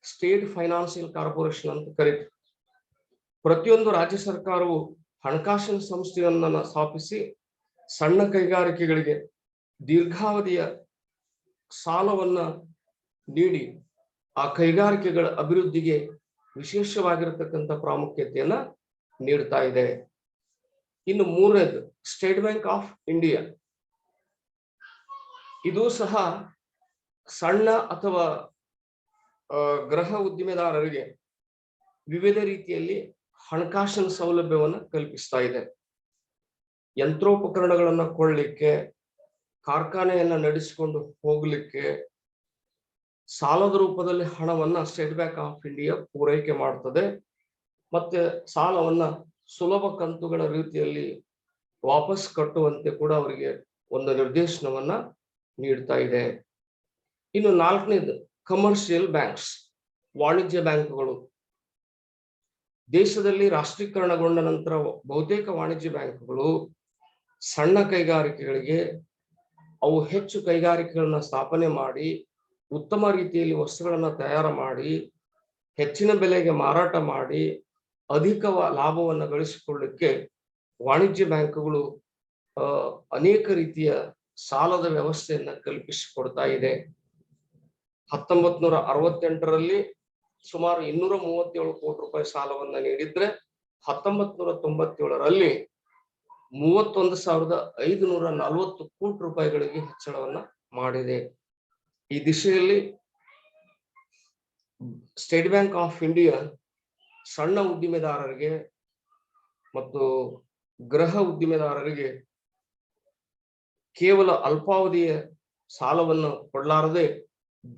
ಸ್ಟೇಟ್ ಫೈನಾನ್ಸಿಯಲ್ ಕಾರ್ಪೊರೇಷನ್ ಅಂತ ಕರೀತಾರೆ. ಪ್ರತಿಯೊಂದು ರಾಜ್ಯ ಸರ್ಕಾರವು ಹಣಕಾಸಿನ ಸಂಸ್ಥೆಯನ್ನ ಸ್ಥಾಪಿಸಿ ಸಣ್ಣ ಕೈಗಾರಿಕೆಗಳಿಗೆ ದೀರ್ಘಾವಧಿಯ ಸಾಲವನ್ನ ನೀಡಿ ಆ ಕೈಗಾರಿಕೆಗಳ ಅಭಿವೃದ್ಧಿಗೆ ವಿಶೇಷವಾಗಿರತಕ್ಕಂಥ ಪ್ರಾಮುಖ್ಯತೆಯನ್ನ ನೀಡ್ತಾ ಇದೆ. ಇನ್ನು ಮೂರನೇದು ಸ್ಟೇಟ್ ಬ್ಯಾಂಕ್ ಆಫ್ ಇಂಡಿಯಾ. ಇದು ಸಹ ಸಣ್ಣ ಅಥವಾ ಗೃಹ ಉದ್ದಿಮೆದಾರರಿಗೆ ವಿವಿಧ ರೀತಿಯಲ್ಲಿ ಹಣಕಾಸಿನ ಸೌಲಭ್ಯವನ್ನು ಕಲ್ಪಿಸ್ತಾ ಇದೆ. ಯಂತ್ರೋಪಕರಣಗಳನ್ನ ಕೊಳ್ಳಲಿಕ್ಕೆ, ಕಾರ್ಖಾನೆಯನ್ನ ನಡೆಸಿಕೊಂಡು ಹೋಗ್ಲಿಕ್ಕೆ ಸಾಲದ ರೂಪದಲ್ಲಿ ಹಣವನ್ನ ಸ್ಟೇಟ್ ಬ್ಯಾಂಕ್ ಆಫ್ ಇಂಡಿಯಾ ಪೂರೈಕೆ ಮಾಡ್ತದೆ. ಮತ್ತೆ ಸಾಲವನ್ನ ಸುಲಭ ಕಂತುಗಳ ರೀತಿಯಲ್ಲಿ ವಾಪಸ್ ಕಟ್ಟುವಂತೆ ಕೂಡ ಅವರಿಗೆ ಒಂದು ನಿರ್ದೇಶನವನ್ನ ನೀಡ್ತಾ ಇದೆ. ಇನ್ನು ನಾಲ್ಕನೇದು ಕಮರ್ಷಿಯಲ್ ಬ್ಯಾಂಕ್ಸ್, ವಾಣಿಜ್ಯ ಬ್ಯಾಂಕ್ಗಳು. ದೇಶದಲ್ಲಿ ರಾಷ್ಟ್ರೀಕರಣಗೊಂಡ ನಂತರ ಬಹುತೇಕ ವಾಣಿಜ್ಯ ಬ್ಯಾಂಕ್ಗಳು ಸಣ್ಣ ಕೈಗಾರಿಕೆಗಳಿಗೆ ಅವು ಹೆಚ್ಚು ಕೈಗಾರಿಕೆಗಳನ್ನ ಸ್ಥಾಪನೆ ಮಾಡಿ ಉತ್ತಮ ರೀತಿಯಲ್ಲಿ ವಸ್ತುಗಳನ್ನ ತಯಾರು ಮಾಡಿ ಹೆಚ್ಚಿನ ಬೆಲೆಗೆ ಮಾರಾಟ ಮಾಡಿ ಅಧಿಕ ಲಾಭವನ್ನು ಗಳಿಸಿಕೊಳ್ಳಲಿಕ್ಕೆ ವಾಣಿಜ್ಯ ಬ್ಯಾಂಕ್ಗಳು ಅನೇಕ ರೀತಿಯ ಸಾಲದ ವ್ಯವಸ್ಥೆಯನ್ನ ಕಲ್ಪಿಸಿಕೊಡ್ತಾ ಇದೆ. 1968ರಲ್ಲಿ ಸುಮಾರು 237 ಕೋಟಿ ರೂಪಾಯಿ ಸಾಲವನ್ನ ನೀಡಿದ್ರೆ 1997ರಲ್ಲಿ 31,540 ಕೋಟಿ ರೂಪಾಯಿಗಳಿಗೆ ಹೆಚ್ಚಳವನ್ನ ಮಾಡಿದೆ. ಈ ದಿಶೆಯಲ್ಲಿ ಸ್ಟೇಟ್ ಬ್ಯಾಂಕ್ ಆಫ್ ಇಂಡಿಯಾ ಸಣ್ಣ ಉದ್ದಿಮೆದಾರರಿಗೆ ಮತ್ತು ಗೃಹ ಉದ್ದಿಮೆದಾರರಿಗೆ ಕೇವಲ ಅಲ್ಪಾವಧಿಯ ಸಾಲವನ್ನು ಕೊಡಲಾರದೆ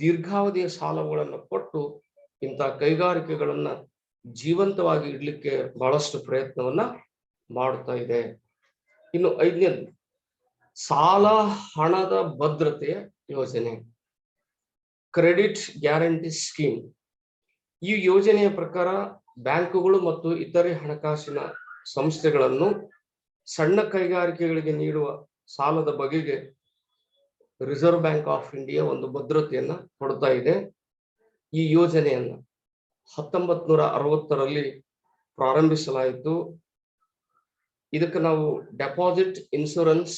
ದೀರ್ಘಾವಧಿಯ ಸಾಲಗಳನ್ನು ಕೊಟ್ಟು ಇಂತಹ ಕೈಗಾರಿಕೆಗಳನ್ನ ಜೀವಂತವಾಗಿ ಇಡ್ಲಿಕ್ಕೆ ಬಹಳಷ್ಟು ಪ್ರಯತ್ನವನ್ನ ಮಾಡ್ತಾ ಇದೆ. ಇನ್ನು 5ನೇದು ಸಾಲ ಹಣದ ಭದ್ರತೆಯ ಯೋಜನೆ, ಕ್ರೆಡಿಟ್ ಗ್ಯಾರಂಟಿ ಸ್ಕೀಮ್. ಈ ಯೋಜನೆಯ ಪ್ರಕಾರ ಬ್ಯಾಂಕುಗಳು ಮತ್ತು ಇತರೆ ಹಣಕಾಸಿನ ಸಂಸ್ಥೆಗಳನ್ನು ಸಣ್ಣ ಕೈಗಾರಿಕೆಗಳಿಗೆ ನೀಡುವ ಸಾಲದ ಬಗೆಗೆ ರಿಸರ್ವ್ ಬ್ಯಾಂಕ್ ಆಫ್ ಇಂಡಿಯಾ ಒಂದು ಭದ್ರತೆಯನ್ನ ಕೊಡ್ತಾ ಇದೆ. ಈ ಯೋಜನೆಯನ್ನ 1960ರಲ್ಲಿ ಪ್ರಾರಂಭಿಸಲಾಯಿತು. ಇದಕ್ಕೆ ನಾವು deposit insurance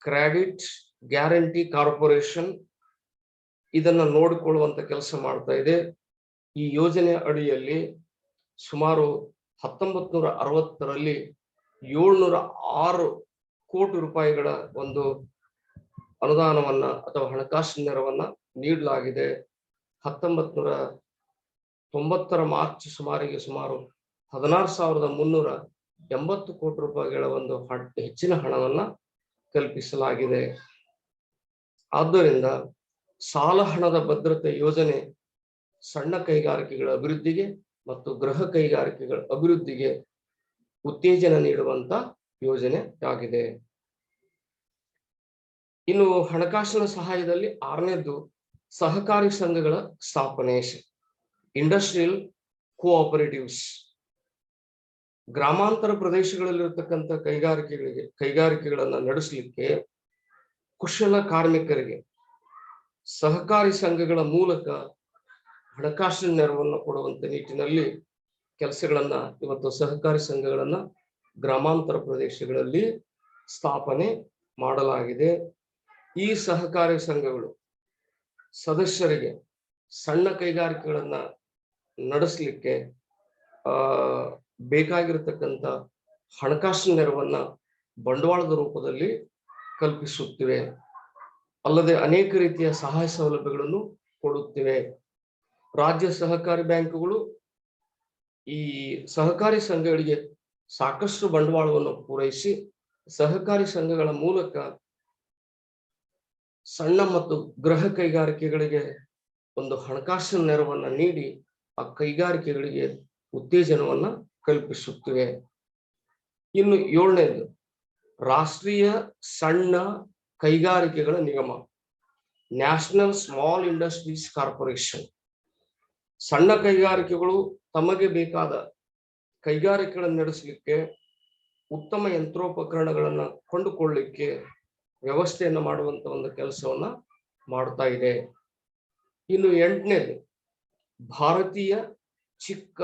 credit guarantee corporation ಇದನ್ನ ನೋಡಿಕೊಳ್ಳುವಂತ ಕೆಲಸ ಮಾಡ್ತಾ ಇದೆ. ಈ ಯೋಜನೆ ಅಡಿಯಲ್ಲಿ ಸುಮಾರು 1960ರಲ್ಲಿ 706 ಕೋಟಿ ರೂಪಾಯಿಗಳ ಒಂದು ಅನುದಾನವನ್ನ ಅಥವಾ ಹಣಕಾಸಿನ ನೆರವನ್ನ ನೀಡಲಾಗಿದೆ. 1990ರ ಮಾರ್ಚ್ ಸುಮಾರು 16,380 ಕೋಟಿ ರೂಪಾಯಿಗಳ ಒಂದು ಹೆಚ್ಚಿನ ಹಣವನ್ನ ಕಲ್ಪಿಸಲಾಗಿದೆ. ಆದ್ದರಿಂದ ಸಾಲ ಹಣದ ಭದ್ರತೆ ಯೋಜನೆ ಸಣ್ಣ ಕೈಗಾರಿಕೆಗಳ ಅಭಿವೃದ್ಧಿಗೆ ಮತ್ತು ಗೃಹ ಕೈಗಾರಿಕೆಗಳ ಅಭಿವೃದ್ಧಿಗೆ ಉತ್ತೇಜನ ನೀಡುವಂತ ಯೋಜನೆ ಆಗಿದೆ. ಇನ್ನು ಹಣಕಾಸಿನ ಸಹಾಯದಲ್ಲಿ 6ನೇದು ಸಹಕಾರಿ ಸಂಘಗಳ ಸ್ಥಾಪನೆ, ಇಂಡಸ್ಟ್ರಿಯಲ್ ಕೋಆಪರೇಟಿವ್ಸ್. ಗ್ರಾಮಾಂತರ ಪ್ರದೇಶಗಳಲ್ಲಿರತಕ್ಕಂಥ ಕೈಗಾರಿಕೆಗಳನ್ನ ನಡೆಸಲಿಕ್ಕೆ ಕುಶಲ ಕಾರ್ಮಿಕರಿಗೆ ಸಹಕಾರಿ ಸಂಘಗಳ ಮೂಲಕ ಹಣಕಾಸಿನ ನೆರವನ್ನು ಕೊಡುವಂತ ನಿಟ್ಟಿನಲ್ಲಿ ಕೆಲಸಗಳನ್ನ ಇವತ್ತು ಸಹಕಾರಿ ಸಂಘಗಳನ್ನ ಗ್ರಾಮಾಂತರ ಪ್ರದೇಶಗಳಲ್ಲಿ ಸ್ಥಾಪನೆ ಮಾಡಲಾಗಿದೆ. ಈ ಸಹಕಾರಿ ಸಂಘಗಳು ಸದಸ್ಯರಿಗೆ ಸಣ್ಣ ಕೈಗಾರಿಕೆಗಳನ್ನ ನಡೆಸಲಿಕ್ಕೆ ಬೇಕಾಗಿರತಕ್ಕಂಥ ಹಣಕಾಸಿನ ನೆರವನ್ನ ಬಂಡವಾಳದ ರೂಪದಲ್ಲಿ ಕಲ್ಪಿಸುತ್ತಿವೆ. ಅಲ್ಲದೆ ಅನೇಕ ರೀತಿಯ ಸಹಾಯ ಸೌಲಭ್ಯಗಳನ್ನು ಕೊಡುತ್ತಿವೆ. ರಾಜ್ಯ ಸಹಕಾರಿ ಬ್ಯಾಂಕುಗಳು ಈ ಸಹಕಾರಿ ಸಂಘಗಳಿಗೆ ಸಾಕಷ್ಟು ಬಂಡವಾಳವನ್ನು ಪೂರೈಸಿ ಸಹಕಾರಿ ಸಂಘಗಳ ಮೂಲಕ ಸಣ್ಣ ಮತ್ತು ಗೃಹ ಕೈಗಾರಿಕೆಗಳಿಗೆ ಒಂದು ಹಣಕಾಸಿನ ನೆರವನ್ನ ನೀಡಿ ಆ ಕೈಗಾರಿಕೆಗಳಿಗೆ ಉತ್ತೇಜನವನ್ನ ಕಲ್ಪಿಸುತ್ತಿವೆ. ಇನ್ನು 7ನೇದು ರಾಷ್ಟ್ರೀಯ ಸಣ್ಣ ಕೈಗಾರಿಕೆಗಳ ನಿಗಮ, ನ್ಯಾಷನಲ್ ಸ್ಮಾಲ್ ಇಂಡಸ್ಟ್ರೀಸ್ ಕಾರ್ಪೊರೇಷನ್. ಸಣ್ಣ ಕೈಗಾರಿಕೆಗಳು ತಮಗೆ ಬೇಕಾದ ಕೈಗಾರಿಕೆಗಳನ್ನು ನಡೆಸಲಿಕ್ಕೆ ಉತ್ತಮ ಯಂತ್ರೋಪಕರಣಗಳನ್ನ ಕೊಂಡುಕೊಳ್ಳಲಿಕ್ಕೆ ವ್ಯವಸ್ಥೆಯನ್ನು ಮಾಡುವಂತ ಒಂದು ಕೆಲಸವನ್ನ ಮಾಡ್ತಾ ಇದೆ. ಇನ್ನು 8ನೇದು ಭಾರತೀಯ ಚಿಕ್ಕ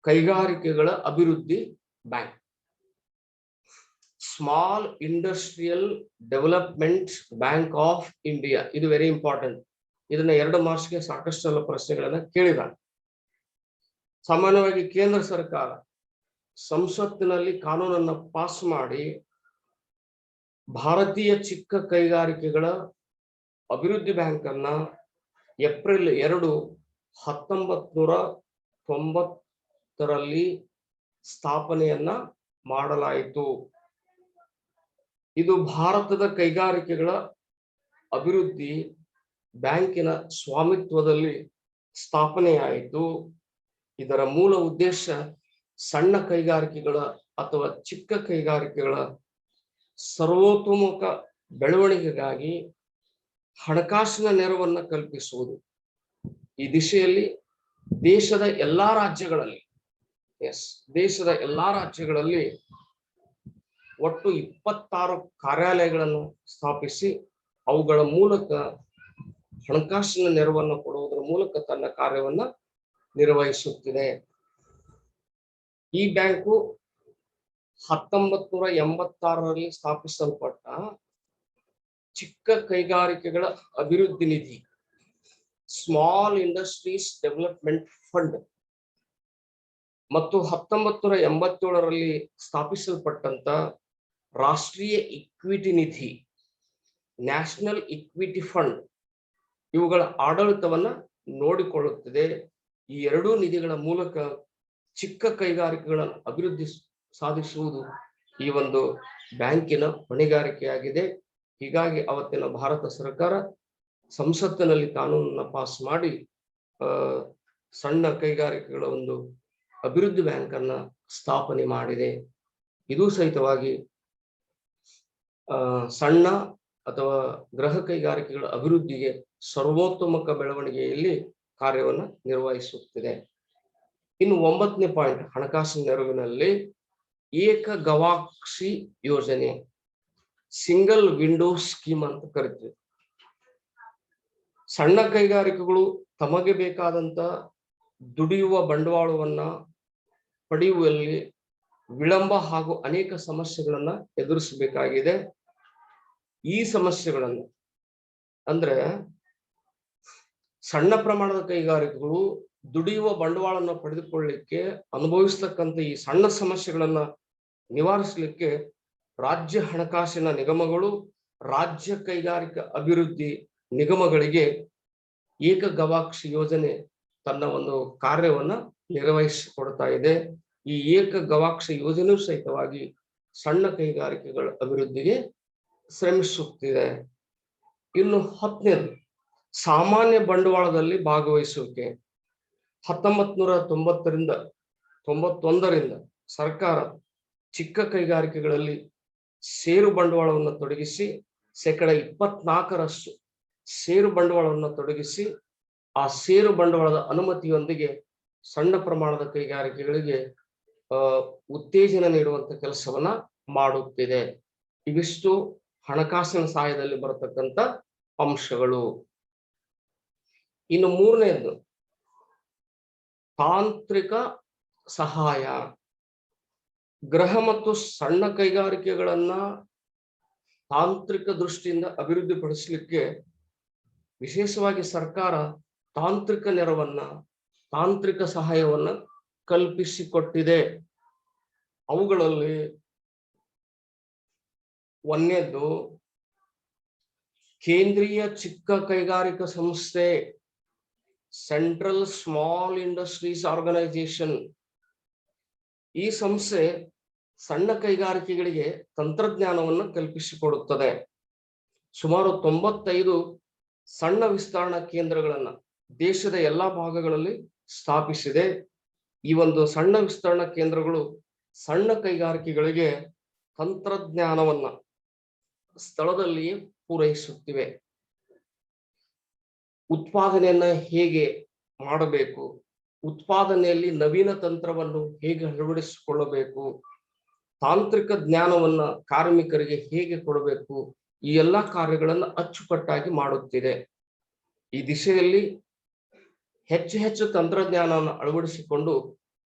ಕೈಗಾರಿಕೆಗಳ ಅಭಿವೃದ್ಧಿ bank, small industrial development bank of India. ಇದು ವೆರಿ ಇಂಪಾರ್ಟೆಂಟ್. ಇದನ್ನ 2 ಮಾರ್ಕ್ಸ್ಗೆ ಸಾಕಷ್ಟು ಪ್ರಶ್ನೆಗಳನ್ನ ಕೇಳಿದಾನೆ. ಸಾಮಾನ್ಯವಾಗಿ ಕೇಂದ್ರ ಸರ್ಕಾರ ಸಂಸತ್ತಿನಲ್ಲಿ ಕಾನೂನನ್ನ ಪಾಸ್ ಮಾಡಿ ಭಾರತೀಯ ಚಿಕ್ಕ ಕೈಗಾರಿಕೆಗಳ ಅಭಿವೃದ್ಧಿ ಬ್ಯಾಂಕ್ ಅನ್ನ ಏಪ್ರಿಲ್ 2, 1990ರಲ್ಲಿ ಸ್ಥಾಪನೆಯನ್ನ ಮಾಡಲಾಯಿತು. ಇದು ಭಾರತದ ಕೈಗಾರಿಕೆಗಳ ಅಭಿವೃದ್ಧಿ ಬ್ಯಾಂಕಿನ ಸ್ವಾಮಿತ್ವದಲ್ಲಿ ಸ್ಥಾಪನೆಯಾಯಿತು. ಇದರ ಮೂಲ ಉದ್ದೇಶ ಸಣ್ಣ ಕೈಗಾರಿಕೆಗಳ ಅಥವಾ ಚಿಕ್ಕ ಕೈಗಾರಿಕೆಗಳ ಸರ್ವತೋಮುಖ ಬೆಳವಣಿಗೆಗಾಗಿ ಹಣಕಾಸಿನ ನೆರವನ್ನ ಕಲ್ಪಿಸುವುದು. ಈ ದಿಶೆಯಲ್ಲಿ ದೇಶದ ಎಲ್ಲಾ ರಾಜ್ಯಗಳಲ್ಲಿ ಒಟ್ಟು 26 ಕಾರ್ಯಾಲಯಗಳನ್ನು ಸ್ಥಾಪಿಸಿ ಅವುಗಳ ಮೂಲಕ ಹಣಕಾಸಿನ ನೆರವನ್ನು ಕೊಡುವುದರ ಮೂಲಕ ತನ್ನ ಕಾರ್ಯವನ್ನ ನಿರ್ವಹಿಸುತ್ತಿದೆ. ಈ ಬ್ಯಾಂಕು 1986ರಲ್ಲಿ ಸ್ಥಾಪಿಸಲ್ಪಟ್ಟ ಚಿಕ್ಕ ಕೈಗಾರಿಕೆಗಳ ಅಭಿವೃದ್ಧಿ ನಿಧಿ, ಸ್ಮಾಲ್ ಇಂಡಸ್ಟ್ರೀಸ್ ಡೆವಲಪ್ಮೆಂಟ್ ಫಂಡ್, ಮತ್ತು 1987ರಲ್ಲಿ ಸ್ಥಾಪಿಸಲ್ಪಟ್ಟಂತ ರಾಷ್ಟ್ರೀಯ ಇಕ್ವಿಟಿ ನಿಧಿ, ನ್ಯಾಷನಲ್ ಇಕ್ವಿಟಿ ಫಂಡ್, ಇವುಗಳ ಆಡಳಿತವನ್ನ ನೋಡಿಕೊಳ್ಳುತ್ತಿದೆ. ಈ 2 ನಿಧಿಗಳ ಮೂಲಕ ಚಿಕ್ಕ ಕೈಗಾರಿಕೆಗಳನ್ನು ಅಭಿವೃದ್ಧಿ ಸಾಧಿಸುವುದು ಈ ಒಂದು ಬ್ಯಾಂಕಿನ ಹೊಣೆಗಾರಿಕೆಯಾಗಿದೆ. ಹೀಗಾಗಿ ಅವತ್ತಿನ ಭಾರತ ಸರ್ಕಾರ ಸಂಸತ್ತಿನಲ್ಲಿ ಕಾನೂನನ್ನ ಪಾಸ್ ಮಾಡಿ ಸಣ್ಣ ಕೈಗಾರಿಕೆಗಳ ಒಂದು ಅಭಿವೃದ್ಧಿ ಬ್ಯಾಂಕ್ ಅನ್ನ ಸ್ಥಾಪನೆ ಮಾಡಿದೆ. ಇದು ಸಹಿತವಾಗಿ ಸಣ್ಣ ಅಥವಾ ಗೃಹ ಕೈಗಾರಿಕೆಗಳ ಅಭಿವೃದ್ಧಿಗೆ ಸರ್ವೋತ್ತಮಕ ಬೆಳವಣಿಗೆಯಲ್ಲಿ ಕಾರ್ಯವನ್ನು ನಿರ್ವಹಿಸುತ್ತಿದೆ. ಇನ್ನು 9ನೇ ಪಾಯಿಂಟ್, ಹಣಕಾಸಿನ ನೆರವಿನಲ್ಲಿ ಏಕ ಗವಾಕ್ಷಿ ಯೋಜನೆ, ಸಿಂಗಲ್ ವಿಂಡೋ ಸ್ಕೀಮ್ ಅಂತ ಕರಿತೀವಿ. ಸಣ್ಣ ಕೈಗಾರಿಕೆಗಳು ತಮಗೆ ಬೇಕಾದಂತ ದುಡಿಯುವ ಬಂಡವಾಳವನ್ನ ಪಡೆಯುವಲ್ಲಿ ವಿಳಂಬ ಹಾಗೂ ಅನೇಕ ಸಮಸ್ಯೆಗಳನ್ನ ಎದುರಿಸಬೇಕಾಗಿದೆ. ಈ ಸಮಸ್ಯೆಗಳನ್ನು ಅಂದ್ರೆ ಸಣ್ಣ ಪ್ರಮಾಣದ ಕೈಗಾರಿಕೆಗಳು ದುಡಿಯುವ ಬಂಡವಾಳವನ್ನು ಪಡೆದುಕೊಳ್ಳಲಿಕ್ಕೆ ಅನುಭವಿಸ್ತಕ್ಕಂಥ ಈ ಸಣ್ಣ ಸಮಸ್ಯೆಗಳನ್ನ ನಿವಾರಿಸಲಿಕ್ಕೆ ರಾಜ್ಯ ಹಣಕಾಸಿನ ನಿಗಮಗಳು, ರಾಜ್ಯ ಕೈಗಾರಿಕಾ ಅಭಿವೃದ್ಧಿ ನಿಗಮಗಳಿಗೆ ಏಕ ಗವಾಕ್ಷಿ ಯೋಜನೆ ತನ್ನ ಒಂದು ಕಾರ್ಯವನ್ನ ನಿರ್ವಹಿಸಿಕೊಡ್ತಾ ಇದೆ. ಈ ಏಕ ಗವಾಕ್ಷಿ ಯೋಜನೆಯೂ ಸಹಿತವಾಗಿ ಸಣ್ಣ ಕೈಗಾರಿಕೆಗಳ ಅಭಿವೃದ್ಧಿಗೆ ಶ್ರಮಿಸುತ್ತಿದೆ. ಇನ್ನು 10ನೇದು ಸಾಮಾನ್ಯ ಬಂಡವಾಳದಲ್ಲಿ ಭಾಗವಹಿಸುವಿಕೆ. 1990ರಿಂದ 91ರಿಂದ ಸರ್ಕಾರ ಚಿಕ್ಕ ಕೈಗಾರಿಕೆಗಳಲ್ಲಿ ಷೇರು ಬಂಡವಾಳವನ್ನು ತೊಡಗಿಸಿ 24% ಷೇರು ಬಂಡವಾಳವನ್ನು ತೊಡಗಿಸಿ ಆ ಷೇರು ಬಂಡವಾಳದ ಅನುಮತಿಯೊಂದಿಗೆ ಸಣ್ಣ ಪ್ರಮಾಣದ ಕೈಗಾರಿಕೆಗಳಿಗೆ ಉತ್ತೇಜನ ನೀಡುವಂತ ಕೆಲಸವನ್ನ ಮಾಡುತ್ತಿದೆ. ಇವಿಷ್ಟು ಹಣಕಾಸಿನ ಸಹಾಯದಲ್ಲಿ ಬರತಕ್ಕಂತ ಅಂಶಗಳು. ಇನ್ನು 3ನೇದು ತಾಂತ್ರಿಕ ಸಹಾಯ. ಗೃಹ ಮತ್ತು ಸಣ್ಣ ಕೈಗಾರಿಕೆಗಳನ್ನ ತಾಂತ್ರಿಕ ದೃಷ್ಟಿಯಿಂದ ಅಭಿವೃದ್ಧಿಪಡಿಸಲಿಕ್ಕೆ ವಿಶೇಷವಾಗಿ ಸರ್ಕಾರ ತಾಂತ್ರಿಕ ನೆರವನ್ನ, ತಾಂತ್ರಿಕ ಸಹಾಯವನ್ನ ಕಲ್ಪಿಸಿಕೊಟ್ಟಿದೆ. ಅವುಗಳಲ್ಲಿ 1ನೇದು ಕೇಂದ್ರೀಯ ಚಿಕ್ಕ ಕೈಗಾರಿಕಾ ಸಂಸ್ಥೆ, ಸೆಂಟ್ರಲ್ ಸ್ಮಾಲ್ ಇಂಡಸ್ಟ್ರೀಸ್ ಆರ್ಗನೈಸೇಷನ್. ಈ ಸಂಸ್ಥೆ ಸಣ್ಣ ಕೈಗಾರಿಕೆಗಳಿಗೆ ತಂತ್ರಜ್ಞಾನವನ್ನು ಕಲ್ಪಿಸಿಕೊಡುತ್ತದೆ. ಸುಮಾರು 95 ಸಣ್ಣ ವಿಸ್ತರಣಾ ಕೇಂದ್ರಗಳನ್ನ ದೇಶದ ಎಲ್ಲಾ ಭಾಗಗಳಲ್ಲಿ ಸ್ಥಾಪಿಸಿದೆ. ಈ ಒಂದು ಸಣ್ಣ ವಿಸ್ತರಣಾ ಕೇಂದ್ರಗಳು ಸಣ್ಣ ಕೈಗಾರಿಕೆಗಳಿಗೆ ತಂತ್ರಜ್ಞಾನವನ್ನ ಸ್ಥಳದಲ್ಲಿಯೇ ಪೂರೈಸುತ್ತಿವೆ. ಉತ್ಪಾದನೆಯನ್ನ ಹೇಗೆ ಮಾಡಬೇಕು, ಉತ್ಪಾದನೆಯಲ್ಲಿ ನವೀನ ತಂತ್ರವನ್ನು ಹೇಗೆ ಅಳವಡಿಸಿಕೊಳ್ಳಬೇಕು, ತಾಂತ್ರಿಕ ಜ್ಞಾನವನ್ನ ಕಾರ್ಮಿಕರಿಗೆ ಹೇಗೆ ಕೊಡಬೇಕು, ಈ ಎಲ್ಲಾ ಕಾರ್ಯಗಳನ್ನು ಅಚ್ಚುಕಟ್ಟಾಗಿ ಮಾಡುತ್ತಿದೆ. ಈ ದಿಶೆಯಲ್ಲಿ ಹೆಚ್ಚು ತಂತ್ರಜ್ಞಾನವನ್ನು ಅಳವಡಿಸಿಕೊಂಡು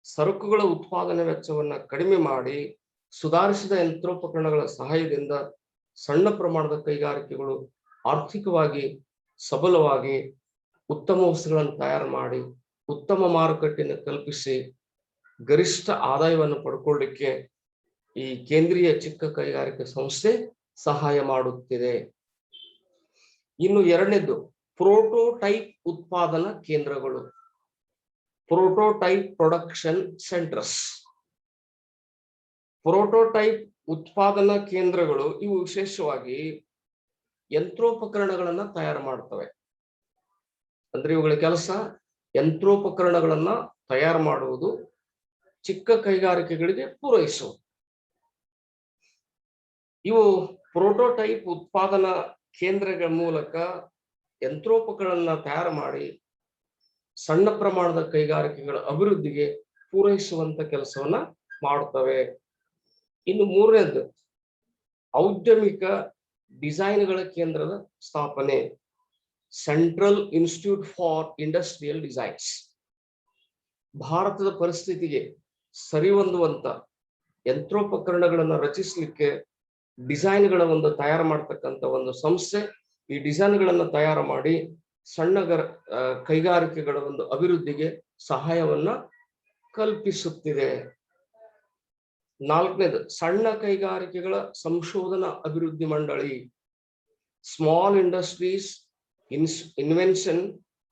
ಸರಕುಗಳ ಉತ್ಪಾದನೆ ವೆಚ್ಚವನ್ನ ಕಡಿಮೆ ಮಾಡಿ ಸುಧಾರಿಸಿದ ಯಂತ್ರೋಪಕರಣಗಳ ಸಹಾಯದಿಂದ ಸಣ್ಣ ಪ್ರಮಾಣದ ಕೈಗಾರಿಕೆಗಳು ಆರ್ಥಿಕವಾಗಿ ಸಬಲವಾಗಿ ಉತ್ತಮ ವಸ್ತುಗಳನ್ನು ತಯಾರು ಮಾಡಿ ಉತ್ತಮ ಮಾರುಕಟ್ಟೆಯನ್ನು ಕಲ್ಪಿಸಿ ಗರಿಷ್ಠ ಆದಾಯವನ್ನು ಪಡ್ಕೊಳ್ಳಿಕ್ಕೆ ಈ ಕೇಂದ್ರೀಯ ಚಿಕ್ಕ ಕೈಗಾರಿಕೆ ಸಂಸ್ಥೆ ಸಹಾಯ ಮಾಡುತ್ತಿದೆ. ಇನ್ನು ಎರಡನೇದು ಪ್ರೋಟೋಟೈಪ್ ಉತ್ಪಾದನಾ ಕೇಂದ್ರಗಳು, ಪ್ರೋಟೋಟೈಪ್ ಪ್ರೊಡಕ್ಷನ್ ಸೆಂಟರ್ಸ್. ಪ್ರೋಟೋಟೈಪ್ ಉತ್ಪಾದನಾ ಕೇಂದ್ರಗಳು ಇವು ವಿಶೇಷವಾಗಿ ಯಂತ್ರೋಪಕರಣಗಳನ್ನ ತಯಾರು ಮಾಡ್ತವೆ. ಅಂದ್ರೆ ಇವುಗಳ ಕೆಲಸ ಯಂತ್ರೋಪಕರಣಗಳನ್ನ ತಯಾರು ಮಾಡುವುದು, ಚಿಕ್ಕ ಕೈಗಾರಿಕೆಗಳಿಗೆ ಪೂರೈಸುವುದು. ಇವು ಪ್ರೋಟೋಟೈಪ್ ಉತ್ಪಾದನಾ ಕೇಂದ್ರಗಳ ಮೂಲಕ ಯಂತ್ರೋಪಕರಣಗಳನ್ನ ತಯಾರು ಮಾಡಿ ಸಣ್ಣ ಪ್ರಮಾಣದ ಕೈಗಾರಿಕೆಗಳ ಅಭಿವೃದ್ಧಿಗೆ ಪೂರೈಸುವಂತ ಕೆಲಸವನ್ನ ಮಾಡುತ್ತವೆ. ಇನ್ನು ಮೂರನೇದು ಔದ್ಯಮಿಕ ಡಿಸೈನ್ಗಳ ಕೇಂದ್ರದ ಸ್ಥಾಪನೆ, central institute for industrial designs. ಭಾರತದ ಪರಿಸ್ಥಿತಿಗೆ ಸರಿಹೊಂದುವಂತ ಯಂತ್ರೋಪಕರಣಗಳನ್ನು ರಚಿಸಲಿಕ್ಕೆ ಡಿಸೈನ್ಗಳ ಒಂದು ತಯಾರು ಮಾಡ್ತಕ್ಕಂಥ ಒಂದು ಸಂಸ್ಥೆ. ಈ ಡಿಸೈನ್ಗಳನ್ನು ತಯಾರು ಮಾಡಿ ಸಣ್ಣ ಕೈಗಾರಿಕೆಗಳ ಒಂದು ಅಭಿವೃದ್ಧಿಗೆ ಸಹಾಯವನ್ನ ಕಲ್ಪಿಸುತ್ತಿದೆ. ನಾಲ್ಕನೇದು ಸಣ್ಣ ಕೈಗಾರಿಕೆಗಳ ಸಂಶೋಧನಾ ಅಭಿವೃದ್ಧಿ ಮಂಡಳಿ, small industries invention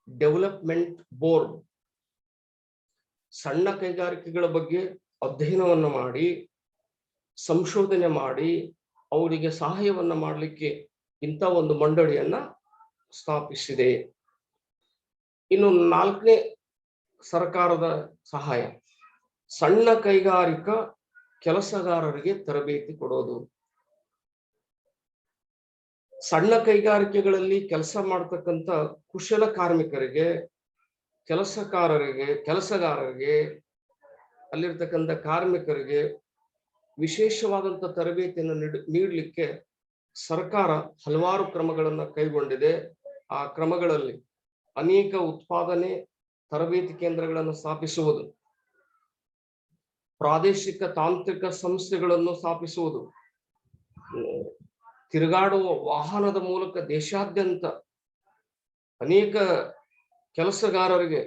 development board. ಸಣ್ಣ ಕೈಗಾರಿಕೆಗಳ ಬಗ್ಗೆ ಅಧ್ಯಯನವನ್ನು ಮಾಡಿ ಸಂಶೋಧನೆ ಮಾಡಿ ಅವರಿಗೆ ಸಹಾಯವನ್ನ ಮಾಡಲಿಕ್ಕೆ ಇಂಥ ಒಂದು ಮಂಡಳಿಯನ್ನ ಸ್ಥಾಪಿಸಿದೆ. ಇನ್ನು ನಾಲ್ಕನೇ ಸರ್ಕಾರದ ಸಹಾಯ, ಸಣ್ಣ ಕೈಗಾರಿಕಾ ಕೆಲಸಗಾರರಿಗೆ ತರಬೇತಿ ಕೊಡೋದು. ಸಣ್ಣ ಕೈಗಾರಿಕೆಗಳಲ್ಲಿ ಕೆಲಸ ಮಾಡ್ತಕ್ಕಂಥ ಕುಶಲ ಕಾರ್ಮಿಕರಿಗೆ, ಕೆಲಸಗಾರರಿಗೆ ಅಲ್ಲಿರ್ತಕ್ಕಂಥ ಕಾರ್ಮಿಕರಿಗೆ ವಿಶೇಷವಾದಂಥ ತರಬೇತಿಯನ್ನು ನೀಡಲಿಕ್ಕೆ ಸರ್ಕಾರ ಹಲವಾರು ಕ್ರಮಗಳನ್ನು ಕೈಗೊಂಡಿದೆ. ಆ ಕ್ರಮಗಳಲ್ಲಿ ಅನೇಕ ಉತ್ಪಾದನೆ ತರಬೇತಿ ಕೇಂದ್ರಗಳನ್ನು ಸ್ಥಾಪಿಸುವುದು, ಪ್ರಾದೇಶಿಕ ತಾಂತ್ರಿಕ ಸಂಸ್ಥೆಗಳನ್ನು ಸ್ಥಾಪಿಸುವುದು, ತಿರುಗಾಡುವ ವಾಹನದ ಮೂಲಕ ದೇಶಾದ್ಯಂತ ಅನೇಕ ಕೆಲಸಗಾರರಿಗೆ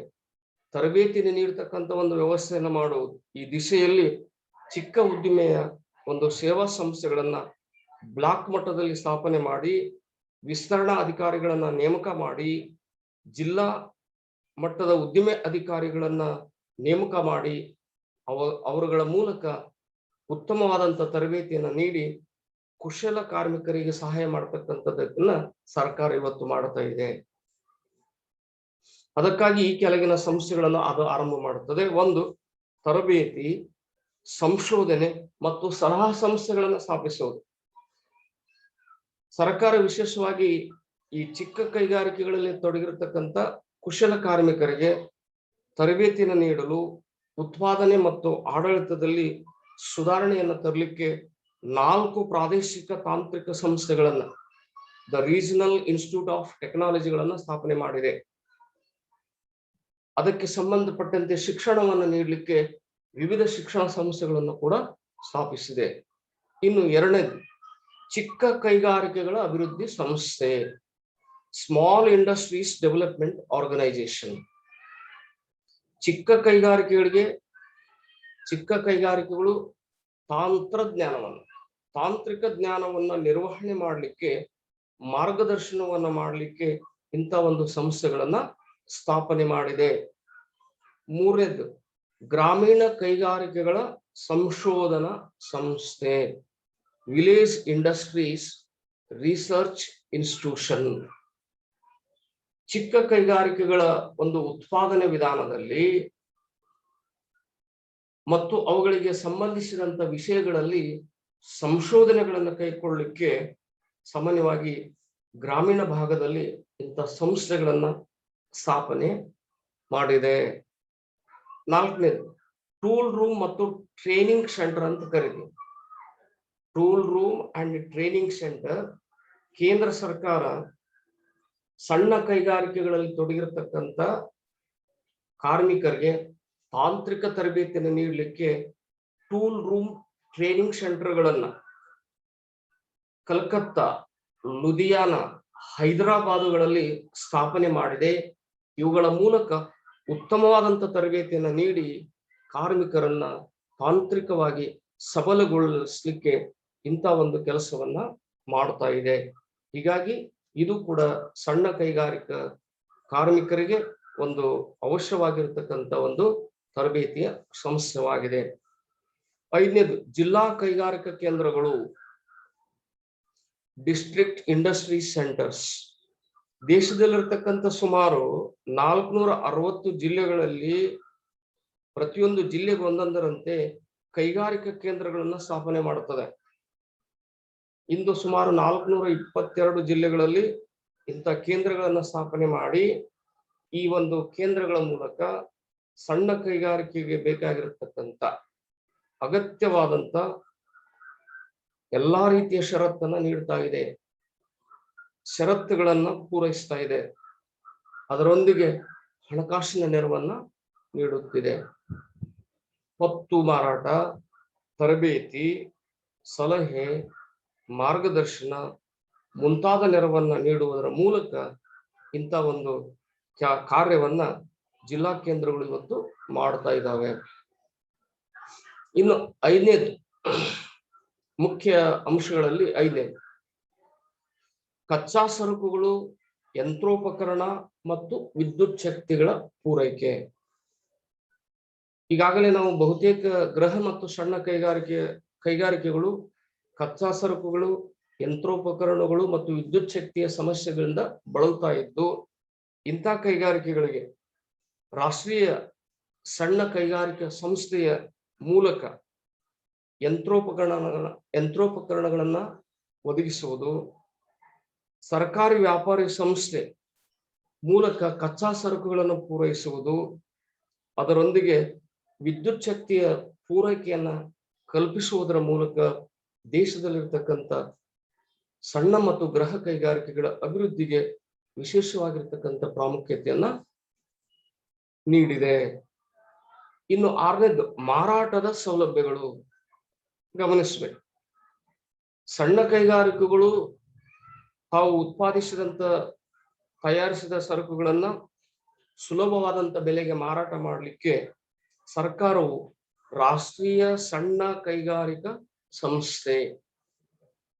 ತರಬೇತಿ ನೀಡತಕ್ಕಂಥ ಒಂದು ವ್ಯವಸ್ಥೆಯನ್ನು ಮಾಡುವುದು. ಈ ದಿಶೆಯಲ್ಲಿ ಚಿಕ್ಕ ಉದ್ದಿಮೆಯ ಒಂದು ಸೇವಾ ಸಂಸ್ಥೆಗಳನ್ನ ಬ್ಲಾಕ್ ಮಟ್ಟದಲ್ಲಿ ಸ್ಥಾಪನೆ ಮಾಡಿ ವಿಸ್ತರಣಾ ಅಧಿಕಾರಿಗಳನ್ನ ನೇಮಕ ಮಾಡಿ ಜಿಲ್ಲಾ ಮಟ್ಟದ ಉದ್ದಿಮೆ ಅಧಿಕಾರಿಗಳನ್ನ ನೇಮಕ ಮಾಡಿ ಅವರುಗಳ ಮೂಲಕ ಉತ್ತಮವಾದಂಥ ತರಬೇತಿಯನ್ನು ನೀಡಿ ಕುಶಲ ಕಾರ್ಮಿಕರಿಗೆ ಸಹಾಯ ಮಾಡತಕ್ಕಂಥದ್ದನ್ನ ಸರ್ಕಾರ ಇವತ್ತು ಮಾಡ್ತಾ ಇದೆ. ಅದಕ್ಕಾಗಿ ಈ ಕೆಳಗಿನ ಸಂಸ್ಥೆಗಳನ್ನು ಅದು ಆರಂಭ ಮಾಡುತ್ತದೆ. ಒಂದು, ತರಬೇತಿ, ಸಂಶೋಧನೆ ಮತ್ತು ಸಲಹಾ ಸಂಸ್ಥೆಗಳನ್ನು ಸ್ಥಾಪಿಸುವುದು. ಸರ್ಕಾರ ವಿಶೇಷವಾಗಿ ಈ ಚಿಕ್ಕ ಕೈಗಾರಿಕೆಗಳಲ್ಲಿ ತೊಡಗಿರತಕ್ಕಂಥ ಕುಶಲ ಕಾರ್ಮಿಕರಿಗೆ ತರಬೇತಿಯನ್ನು ನೀಡಲು, ಉತ್ಪಾದನೆ ಮತ್ತು ಆಡಳಿತದಲ್ಲಿ ಸುಧಾರಣೆಯನ್ನು ತರಲಿಕ್ಕೆ 4 ಪ್ರಾದೇಶಿಕ ತಾಂತ್ರಿಕ ಸಂಸ್ಥೆಗಳನ್ನ, ದ ರೀಜನಲ್ ಇನ್ಸ್ಟಿಟ್ಯೂಟ್ ಆಫ್ ಟೆಕ್ನಾಲಜಿಗಳನ್ನ ಸ್ಥಾಪನೆ ಮಾಡಿದೆ. ಅದಕ್ಕೆ ಸಂಬಂಧಪಟ್ಟಂತೆ ಶಿಕ್ಷಣವನ್ನು ನೀಡಲಿಕ್ಕೆ ವಿವಿಧ ಶಿಕ್ಷಣ ಸಂಸ್ಥೆಗಳನ್ನು ಕೂಡ ಸ್ಥಾಪಿಸಿದೆ. ಇನ್ನು ಎರಡನೇದು, ಚಿಕ್ಕ ಕೈಗಾರಿಕೆಗಳ ಅಭಿವೃದ್ಧಿ ಸಂಸ್ಥೆ, ಸ್ಮಾಲ್ ಇಂಡಸ್ಟ್ರೀಸ್ ಡೆವಲಪ್ಮೆಂಟ್ ಆರ್ಗನೈಸೇಷನ್. ಚಿಕ್ಕ ಕೈಗಾರಿಕೆಗಳು ತಾಂತ್ರಿಕ ಜ್ಞಾನವನ್ನ ನಿರ್ವಹಣೆ ಮಾಡಲಿಕ್ಕೆ, ಮಾರ್ಗದರ್ಶನವನ್ನ ಮಾಡಲಿಕ್ಕೆ ಇಂಥ ಒಂದು ಸಂಸ್ಥೆಗಳನ್ನ ಸ್ಥಾಪನೆ ಮಾಡಿದೆ. ಮೂರನೇದು, ಗ್ರಾಮೀಣ ಕೈಗಾರಿಕೆಗಳ ಸಂಶೋಧನಾ ಸಂಸ್ಥೆ, ವಿಲೇಜ್ ಇಂಡಸ್ಟ್ರೀಸ್ ರಿಸರ್ಚ್ ಇನ್ಸ್ಟಿಟ್ಯೂಷನ್. ಚಿಕ್ಕ ಕೈಗಾರಿಕೆಗಳ ಒಂದು ಉತ್ಪಾದನೆ ವಿಧಾನದಲ್ಲಿ ಮತ್ತು ಅವುಗಳಿಗೆ ಸಂಬಂಧಿಸಿದಂತ ವಿಷಯಗಳಲ್ಲಿ ಸಂಶೋಧನೆಗಳನ್ನು ಕೈಗೊಳ್ಳಲಿಕ್ಕೆ ಸಾಮಾನ್ಯವಾಗಿ ಗ್ರಾಮೀಣ ಭಾಗದಲ್ಲಿ ಇಂಥ ಸಂಸ್ಥೆಗಳನ್ನ ಸ್ಥಾಪನೆ ಮಾಡಿದೆ. ನಾಲ್ಕನೇದು ಟೂಲ್ ರೂಮ್ ಮತ್ತು ಟ್ರೈನಿಂಗ್ ಸೆಂಟರ್ ಅಂತ ಕರೀತೀವಿ. Tool room and training centre ಕೇಂದ್ರ ಸರ್ಕಾರ ಸಣ್ಣ ಕೈಗಾರಿಕೆಗಳಲ್ಲಿ ತೊಡಗಿರತಕ್ಕಂತ ಕಾರ್ಮಿಕರಿಗೆ ತಾಂತ್ರಿಕ ತರಬೇತಿಯನ್ನು ನೀಡಲಿಕ್ಕೆ ಟೂಲ್ ರೂಮ್ ಟ್ರೈನಿಂಗ್ ಸೆಂಟರ್ಗಳನ್ನ ಕಲ್ಕತ್ತಾ, ಲುಧಿಯಾನ, ಹೈದರಾಬಾದುಗಳಲ್ಲಿ ಸ್ಥಾಪನೆ ಮಾಡಿದೆ. ಇವುಗಳ ಮೂಲಕ ಉತ್ತಮವಾದಂತ ತರಬೇತಿಯನ್ನು ನೀಡಿ ಕಾರ್ಮಿಕರನ್ನ ತಾಂತ್ರಿಕವಾಗಿ ಸಬಲಗೊಳಿಸಲಿಕ್ಕೆ ಇಂಥ ಒಂದು ಕೆಲಸವನ್ನ ಮಾಡ್ತಾ ಇದೆ. ಹೀಗಾಗಿ ಇದು ಕೂಡ ಸಣ್ಣ ಕೈಗಾರಿಕಾ ಕಾರ್ಮಿಕರಿಗೆ ಒಂದು ಅವಶ್ಯವಾಗಿರ್ತಕ್ಕಂಥ ಒಂದು ತರಬೇತಿಯ ಸಂಸ್ಥೆವಾಗಿದೆ. ಐದನೇದು ಜಿಲ್ಲಾ ಕೈಗಾರಿಕಾ ಕೇಂದ್ರಗಳು, ಡಿಸ್ಟ್ರಿಕ್ಟ್ ಇಂಡಸ್ಟ್ರಿ ಸೆಂಟರ್ಸ್. ದೇಶದಲ್ಲಿರ್ತಕ್ಕಂಥ ಸುಮಾರು 460 ಜಿಲ್ಲೆಗಳಲ್ಲಿ ಪ್ರತಿಯೊಂದು ಜಿಲ್ಲೆಗೆ ಒಂದೊಂದರಂತೆ ಕೈಗಾರಿಕಾ ಕೇಂದ್ರಗಳನ್ನ ಸ್ಥಾಪನೆ ಮಾಡುತ್ತದೆ. ಇಂದು ಸುಮಾರು 422 ಜಿಲ್ಲೆಗಳಲ್ಲಿ ಇಂಥ ಕೇಂದ್ರಗಳನ್ನ ಸ್ಥಾಪನೆ ಮಾಡಿ ಈ ಒಂದು ಕೇಂದ್ರಗಳ ಮೂಲಕ ಸಣ್ಣ ಕೈಗಾರಿಕೆಗೆ ಬೇಕಾಗಿರತಕ್ಕಂತ ಅಗತ್ಯವಾದಂತ ಎಲ್ಲಾ ರೀತಿಯ ಷರತ್ತನ್ನ ನೀಡ್ತಾ ಇದೆ, ಷರತ್ತುಗಳನ್ನ ಪೂರೈಸ್ತಾ ಇದೆ. ಅದರೊಂದಿಗೆ ಹಣಕಾಸಿನ ನೆರವನ್ನ ನೀಡುತ್ತಿದೆ. ಹೊತ್ತು ಮಾರಾಟ, ತರಬೇತಿ, ಸಲಹೆ, ಮಾರ್ಗದರ್ಶನ ಮುಂತಾದ ನೆರವನ್ನ ನೀಡುವುದರ ಮೂಲಕ ಇಂಥ ಒಂದು ಕಾರ್ಯವನ್ನ ಜಿಲ್ಲಾ ಕೇಂದ್ರಗಳು ಇವತ್ತು ಮಾಡ್ತಾ ಇದ್ದಾವೆ. ಇನ್ನು ಐದನೇದು ಮುಖ್ಯ ಅಂಶಗಳಲ್ಲಿ ಐದನೇದು ಕಚ್ಚಾ ಸರಕುಗಳು, ಯಂತ್ರೋಪಕರಣ ಮತ್ತು ವಿದ್ಯುತ್ ಶಕ್ತಿಗಳ ಪೂರೈಕೆ. ಈಗಾಗಲೇ ನಾವು ಬಹುತೇಕ ಗೃಹ ಮತ್ತು ಸಣ್ಣ ಕೈಗಾರಿಕೆಗಳು ಕಚ್ಚಾ ಸರಕುಗಳು, ಯಂತ್ರೋಪಕರಣಗಳು ಮತ್ತು ವಿದ್ಯುತ್ ಶಕ್ತಿಯ ಸಮಸ್ಯೆಗಳಿಂದ ಬಳಲ್ತಾ ಇದ್ದು, ಇಂಥ ಕೈಗಾರಿಕೆಗಳಿಗೆ ರಾಷ್ಟ್ರೀಯ ಸಣ್ಣ ಕೈಗಾರಿಕಾ ಸಂಸ್ಥೆಯ ಮೂಲಕ ಯಂತ್ರೋಪಕರಣಗಳನ್ನ ಒದಗಿಸುವುದು, ಸರ್ಕಾರಿ ವ್ಯಾಪಾರಿ ಸಂಸ್ಥೆ ಮೂಲಕ ಕಚ್ಚಾ ಸರಕುಗಳನ್ನು ಪೂರೈಸುವುದು, ಅದರೊಂದಿಗೆ ವಿದ್ಯುತ್ ಶಕ್ತಿಯ ಪೂರೈಕೆಯನ್ನ ಕಲ್ಪಿಸುವುದರ ಮೂಲಕ ದೇಶದಲ್ಲಿರ್ತಕ್ಕಂಥ ಸಣ್ಣ ಮತ್ತು ಗೃಹ ಕೈಗಾರಿಕೆಗಳ ಅಭಿವೃದ್ಧಿಗೆ ವಿಶೇಷವಾಗಿರ್ತಕ್ಕಂಥ ಪ್ರಾಮುಖ್ಯತೆಯನ್ನ ನೀಡಿದೆ. ಇನ್ನು ಆರನೇದು ಮಾರಾಟದ ಸೌಲಭ್ಯಗಳು. ಗಮನಿಸಬೇಕು, ಸಣ್ಣ ಕೈಗಾರಿಕೆಗಳು ತಾವು ತಯಾರಿಸಿದ ಸರಕುಗಳನ್ನ ಸುಲಭವಾದಂತ ಬೆಲೆಗೆ ಮಾರಾಟ ಮಾಡಲಿಕ್ಕೆ ಸರ್ಕಾರವು ರಾಷ್ಟ್ರೀಯ ಸಣ್ಣ ಕೈಗಾರಿಕಾ ಸಂಸ್ಥೆ,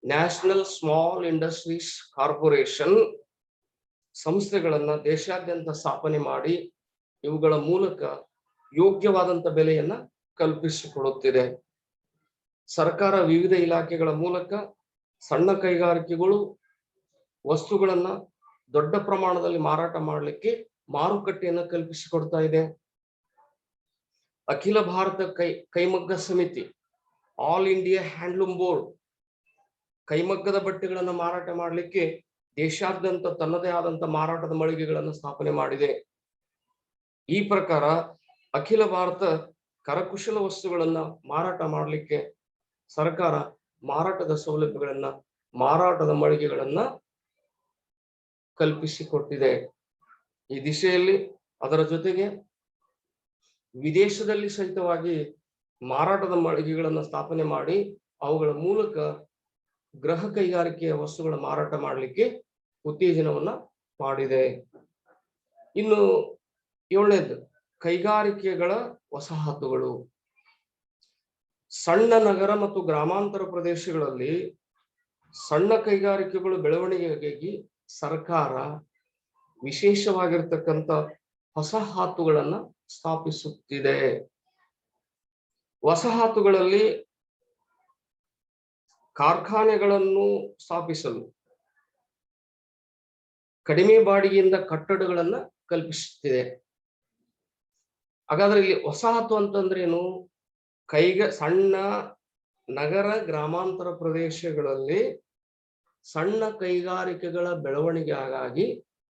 ನ್ಯಾಷನಲ್ ಸ್ಮಾಲ್ ಇಂಡಸ್ಟ್ರೀಸ್ ಕಾರ್ಪೊರೇಷನ್ ಸಂಸ್ಥೆಗಳನ್ನ ದೇಶಾದ್ಯಂತ ಸ್ಥಾಪನೆ ಮಾಡಿ ಇವುಗಳ ಮೂಲಕ ಯೋಗ್ಯವಾದಂತ ಬೆಲೆಯನ್ನ ಕಲ್ಪಿಸಿಕೊಡುತ್ತಿದೆ. ಸರ್ಕಾರ ವಿವಿಧ ಇಲಾಖೆಗಳ ಮೂಲಕ ಸಣ್ಣ ಕೈಗಾರಿಕೆಗಳು ವಸ್ತುಗಳನ್ನ ದೊಡ್ಡ ಪ್ರಮಾಣದಲ್ಲಿ ಮಾರಾಟ ಮಾಡಲಿಕ್ಕೆ ಮಾರುಕಟ್ಟೆಯನ್ನ ಕಲ್ಪಿಸಿಕೊಡ್ತಾ ಇದೆ. ಅಖಿಲ ಭಾರತ ಕೈಮಗ್ಗ ಸಮಿತಿ, ಆಲ್ ಇಂಡಿಯಾ ಹ್ಯಾಂಡ್ಲೂಮ್ ಬೋರ್ಡ್ ಕೈಮಗ್ಗದ ಬಟ್ಟೆಗಳನ್ನ ಮಾರಾಟ ಮಾಡಲಿಕ್ಕೆ ದೇಶಾದ್ಯಂತ ತನ್ನದೇ ಆದಂತ ಮಾರಾಟದ ಮಳಿಗೆಗಳನ್ನು ಸ್ಥಾಪನೆ ಮಾಡಿದೆ. ಈ ಪ್ರಕಾರ ಅಖಿಲ ಭಾರತ ಕರಕುಶಲ ವಸ್ತುಗಳನ್ನ ಮಾರಾಟ ಮಾಡಲಿಕ್ಕೆ ಸರ್ಕಾರ ಮಾರಾಟದ ಸೌಲಭ್ಯಗಳನ್ನ, ಮಾರಾಟದ ಮಳಿಗೆಗಳನ್ನ ಕಲ್ಪಿಸಿಕೊಟ್ಟಿದೆ. ಈ ದಿಶೆಯಲ್ಲಿ ಅದರ ಜೊತೆಗೆ ವಿದೇಶದಲ್ಲಿ ಸಹಿತವಾಗಿ ಮಾರಾಟದ ಮಳಿಗೆಗಳನ್ನ ಸ್ಥಾಪನೆ ಮಾಡಿ ಅವುಗಳ ಮೂಲಕ ಗೃಹ ಕೈಗಾರಿಕೆಯ ವಸ್ತುಗಳ ಮಾರಾಟ ಮಾಡಲಿಕ್ಕೆ ಉತ್ತೇಜನವನ್ನ ಮಾಡಿದೆ. ಇನ್ನು ಏಳನೇದು ಕೈಗಾರಿಕೆಗಳ ವಸಾಹತುಗಳು. ಸಣ್ಣ ನಗರ ಮತ್ತು ಗ್ರಾಮಾಂತರ ಪ್ರದೇಶಗಳಲ್ಲಿ ಸಣ್ಣ ಕೈಗಾರಿಕೆಗಳು ಬೆಳವಣಿಗೆಗಾಗಿ ಸರ್ಕಾರ ವಿಶೇಷವಾಗಿರ್ತಕ್ಕಂಥ ವಸಾಹತುಗಳನ್ನ ಸ್ಥಾಪಿಸುತ್ತಿದೆ. ವಸಾಹತುಗಳಲ್ಲಿ ಕಾರ್ಖಾನೆಗಳನ್ನು ಸ್ಥಾಪಿಸಲು ಕಡಿಮೆ ಬಾಡಿಗೆಯಿಂದ ಕಟ್ಟಡಗಳನ್ನ ಕಲ್ಪಿಸುತ್ತಿದೆ. ಹಾಗಾದ್ರೆ ಇಲ್ಲಿ ವಸಾಹತು ಅಂತಂದ್ರೆ ಏನು? ಸಣ್ಣ ನಗರ ಗ್ರಾಮಾಂತರ ಪ್ರದೇಶಗಳಲ್ಲಿ ಸಣ್ಣ ಕೈಗಾರಿಕೆಗಳ ಬೆಳವಣಿಗೆಗಾಗಿ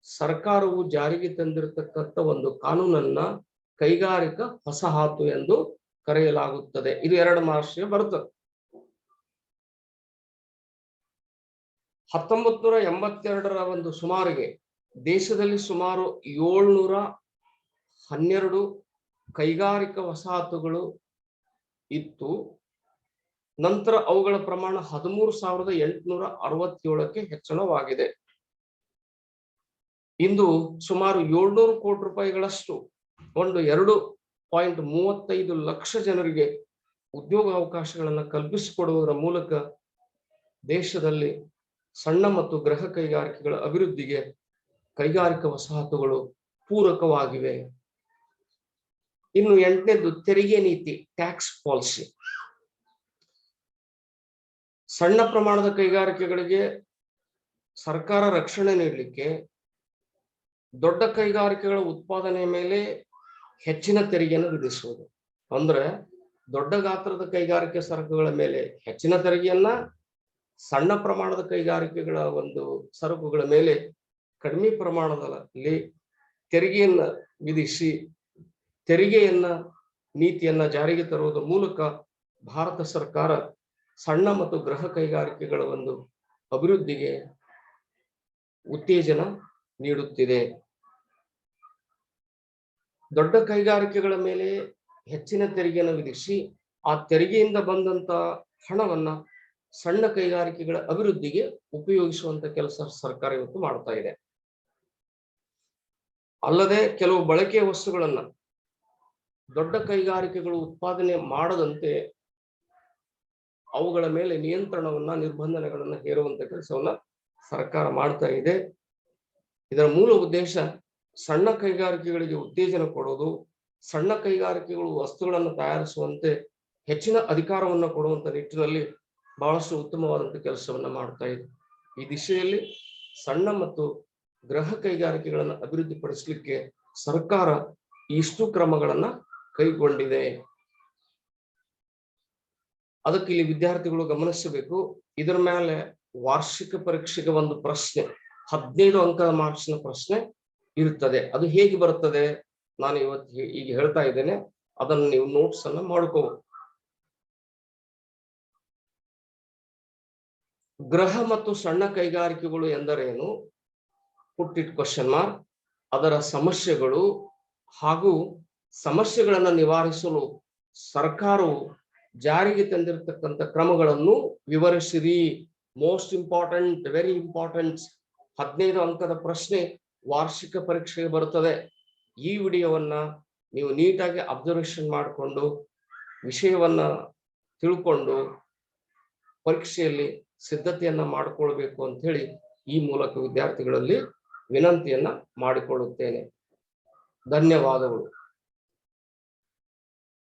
ಸರ್ಕಾರವು ಜಾರಿಗೆ ತಂದಿರತಕ್ಕಂಥ ಒಂದು ಕಾನೂನನ್ನ ಕೈಗಾರಿಕಾ ವಸಾಹತು ಎಂದು ಕರೆಯಲಾಗುತ್ತದೆ. ಇದು 2 ಮಾರ್ಚ್ಗೆ ಬರುತ್ತದೆ. 1982ರ ಒಂದು ಸುಮಾರಿಗೆ ದೇಶದಲ್ಲಿ ಸುಮಾರು 712 ಕೈಗಾರಿಕಾ ವಸಾಹತುಗಳು ಇತ್ತು. ನಂತರ ಅವುಗಳ ಪ್ರಮಾಣ 13,867ಕ್ಕೆ ಹೆಚ್ಚಳವಾಗಿದೆ. ಇಂದು ಸುಮಾರು 700 ಕೋಟಿ ರೂಪಾಯಿಗಳಷ್ಟು ಒಂದು 2.35 ಲಕ್ಷ ಜನರಿಗೆ ಉದ್ಯೋಗ ಅವಕಾಶಗಳನ್ನು ಕಲ್ಪಿಸಿಕೊಡುವುದರ ಮೂಲಕ ದೇಶದಲ್ಲಿ ಸಣ್ಣ ಮತ್ತು ಗೃಹ ಕೈಗಾರಿಕೆಗಳ ಅಭಿವೃದ್ಧಿಗೆ ಕೈಗಾರಿಕಾ ವಸಾಹತುಗಳು ಪೂರಕವಾಗಿವೆ. ಇನ್ನು 8ನೇದು ತೆರಿಗೆ ನೀತಿ, ಟ್ಯಾಕ್ಸ್ ಪಾಲಿಸಿ. ಸಣ್ಣ ಪ್ರಮಾಣದ ಕೈಗಾರಿಕೆಗಳಿಗೆ ಸರ್ಕಾರ ರಕ್ಷಣೆ ನೀಡಲಿಕ್ಕೆ ದೊಡ್ಡ ಕೈಗಾರಿಕೆಗಳ ಉತ್ಪಾದನೆ ಮೇಲೆ ಹೆಚ್ಚಿನ ತೆರಿಗೆಯನ್ನು ವಿಧಿಸುವುದು. ಅಂದ್ರೆ ದೊಡ್ಡ ಗಾತ್ರದ ಕೈಗಾರಿಕೆ ಸರಕುಗಳ ಮೇಲೆ ಹೆಚ್ಚಿನ ತೆರಿಗೆಯನ್ನ, ಸಣ್ಣ ಪ್ರಮಾಣದ ಕೈಗಾರಿಕೆಗಳ ಒಂದು ಸರಕುಗಳ ಮೇಲೆ ಕಡಿಮೆ ಪ್ರಮಾಣದಲ್ಲಿ ತೆರಿಗೆಯನ್ನ ವಿಧಿಸಿ ತೆರಿಗೆಯನ್ನ ನೀತಿಯನ್ನ ಜಾರಿಗೆ ತರುವುದರ ಮೂಲಕ ಭಾರತ ಸರ್ಕಾರ ಸಣ್ಣ ಮತ್ತು ಗೃಹ ಕೈಗಾರಿಕೆಗಳ ಒಂದು ಅಭಿವೃದ್ಧಿಗೆ ಉತ್ತೇಜನ ನೀಡುತ್ತಿದೆ. ದೊಡ್ಡ ಕೈಗಾರಿಕೆಗಳ ಮೇಲೆ ಹೆಚ್ಚಿನ ತೆರಿಗೆಯನ್ನು ವಿಧಿಸಿ ಆ ತೆರಿಗೆಯಿಂದ ಬಂದಂತ ಹಣವನ್ನ ಸಣ್ಣ ಕೈಗಾರಿಕೆಗಳ ಅಭಿವೃದ್ಧಿಗೆ ಉಪಯೋಗಿಸುವಂತ ಕೆಲಸ ಸರ್ಕಾರ ಇವತ್ತು ಮಾಡ್ತಾ ಇದೆ. ಅಲ್ಲದೆ ಕೆಲವು ಬಳಕೆಯ ವಸ್ತುಗಳನ್ನ ದೊಡ್ಡ ಕೈಗಾರಿಕೆಗಳು ಉತ್ಪಾದನೆ ಮಾಡದಂತೆ ಅವುಗಳ ಮೇಲೆ ನಿಯಂತ್ರಣವನ್ನ, ನಿರ್ಬಂಧನೆಗಳನ್ನ ಹೇರುವಂತ ಕೆಲಸವನ್ನ ಸರ್ಕಾರ ಮಾಡ್ತಾ ಇದೆ. ಇದರ ಮೂಲ ಉದ್ದೇಶ ಸಣ್ಣ ಕೈಗಾರಿಕೆಗಳಿಗೆ ಉತ್ತೇಜನ ಕೊಡೋದು, ಸಣ್ಣ ಕೈಗಾರಿಕೆಗಳು ವಸ್ತುಗಳನ್ನು ತಯಾರಿಸುವಂತೆ ಹೆಚ್ಚಿನ ಅಧಿಕಾರವನ್ನು ಕೊಡುವಂತ ನಿಟ್ಟಿನಲ್ಲಿ ಬಹಳಷ್ಟು ಉತ್ತಮವಾದಂತ ಕೆಲಸವನ್ನ ಮಾಡ್ತಾ ಇದೆ. ಈ ದಿಶೆಯಲ್ಲಿ ಸಣ್ಣ ಮತ್ತು ಗೃಹ ಕೈಗಾರಿಕೆಗಳನ್ನು ಅಭಿವೃದ್ಧಿಪಡಿಸಲಿಕ್ಕೆ ಸರ್ಕಾರ ಇಷ್ಟು ಕ್ರಮಗಳನ್ನ ಕೈಗೊಂಡಿದೆ. ಅದಕ್ಕೆ ಇಲ್ಲಿ ವಿದ್ಯಾರ್ಥಿಗಳು ಗಮನಿಸಬೇಕು. ಇದರ ಮೇಲೆ ವಾರ್ಷಿಕ ಪರೀಕ್ಷೆಗೆ ಒಂದು ಪ್ರಶ್ನೆ, 15 ಅಂಕದ ಮಾರ್ಕ್ಸ್ನ ಪ್ರಶ್ನೆ ಇರುತ್ತದೆ. ಅದು ಹೇಗೆ ಬರುತ್ತದೆ ನಾನು ಇವತ್ತು ಈಗ ಹೇಳ್ತಾ ಇದ್ದೇನೆ, ಅದನ್ನು ನೀವು ನೋಟ್ಸ್ ಅನ್ನ ಮಾಡ್ಕೋಬಹುದು. ಗೃಹ ಮತ್ತು ಸಣ್ಣ ಕೈಗಾರಿಕೆಗಳು ಎಂದರೇನು, ಪುಟ್ ಇಟ್ ಕ್ವಶನ್ ಮಾರ್ಕ್, ಅದರ ಸಮಸ್ಯೆಗಳು ಹಾಗೂ ಸಮಸ್ಯೆಗಳನ್ನು ನಿವಾರಿಸಲು ಸರ್ಕಾರವು ಜಾರಿಗೆ ತಂದಿರತಕ್ಕಂಥ ಕ್ರಮಗಳನ್ನು ವಿವರಿಸಿರಿ. Most important, very important. 15 ಅಂಕದ ಪ್ರಶ್ನೆ ವಾರ್ಷಿಕ ಪರೀಕ್ಷೆಗೆ ಬರುತ್ತದೆ. ಈ ವಿಡಿಯೋವನ್ನ ನೀವು ನೀಟಾಗಿ ಅಬ್ಸರ್ವೇಷನ್ ಮಾಡಿಕೊಂಡು ವಿಷಯವನ್ನ ತಿಳ್ಕೊಂಡು ಪರೀಕ್ಷೆಯಲ್ಲಿ ಸಿದ್ಧತೆಯನ್ನ ಮಾಡಿಕೊಳ್ಬೇಕು ಅಂತ ಹೇಳಿ ಈ ಮೂಲಕ ವಿದ್ಯಾರ್ಥಿಗಳಲ್ಲಿ ವಿನಂತಿಯನ್ನ ಮಾಡಿಕೊಳ್ಳುತ್ತೇನೆ. ಧನ್ಯವಾದಗಳು.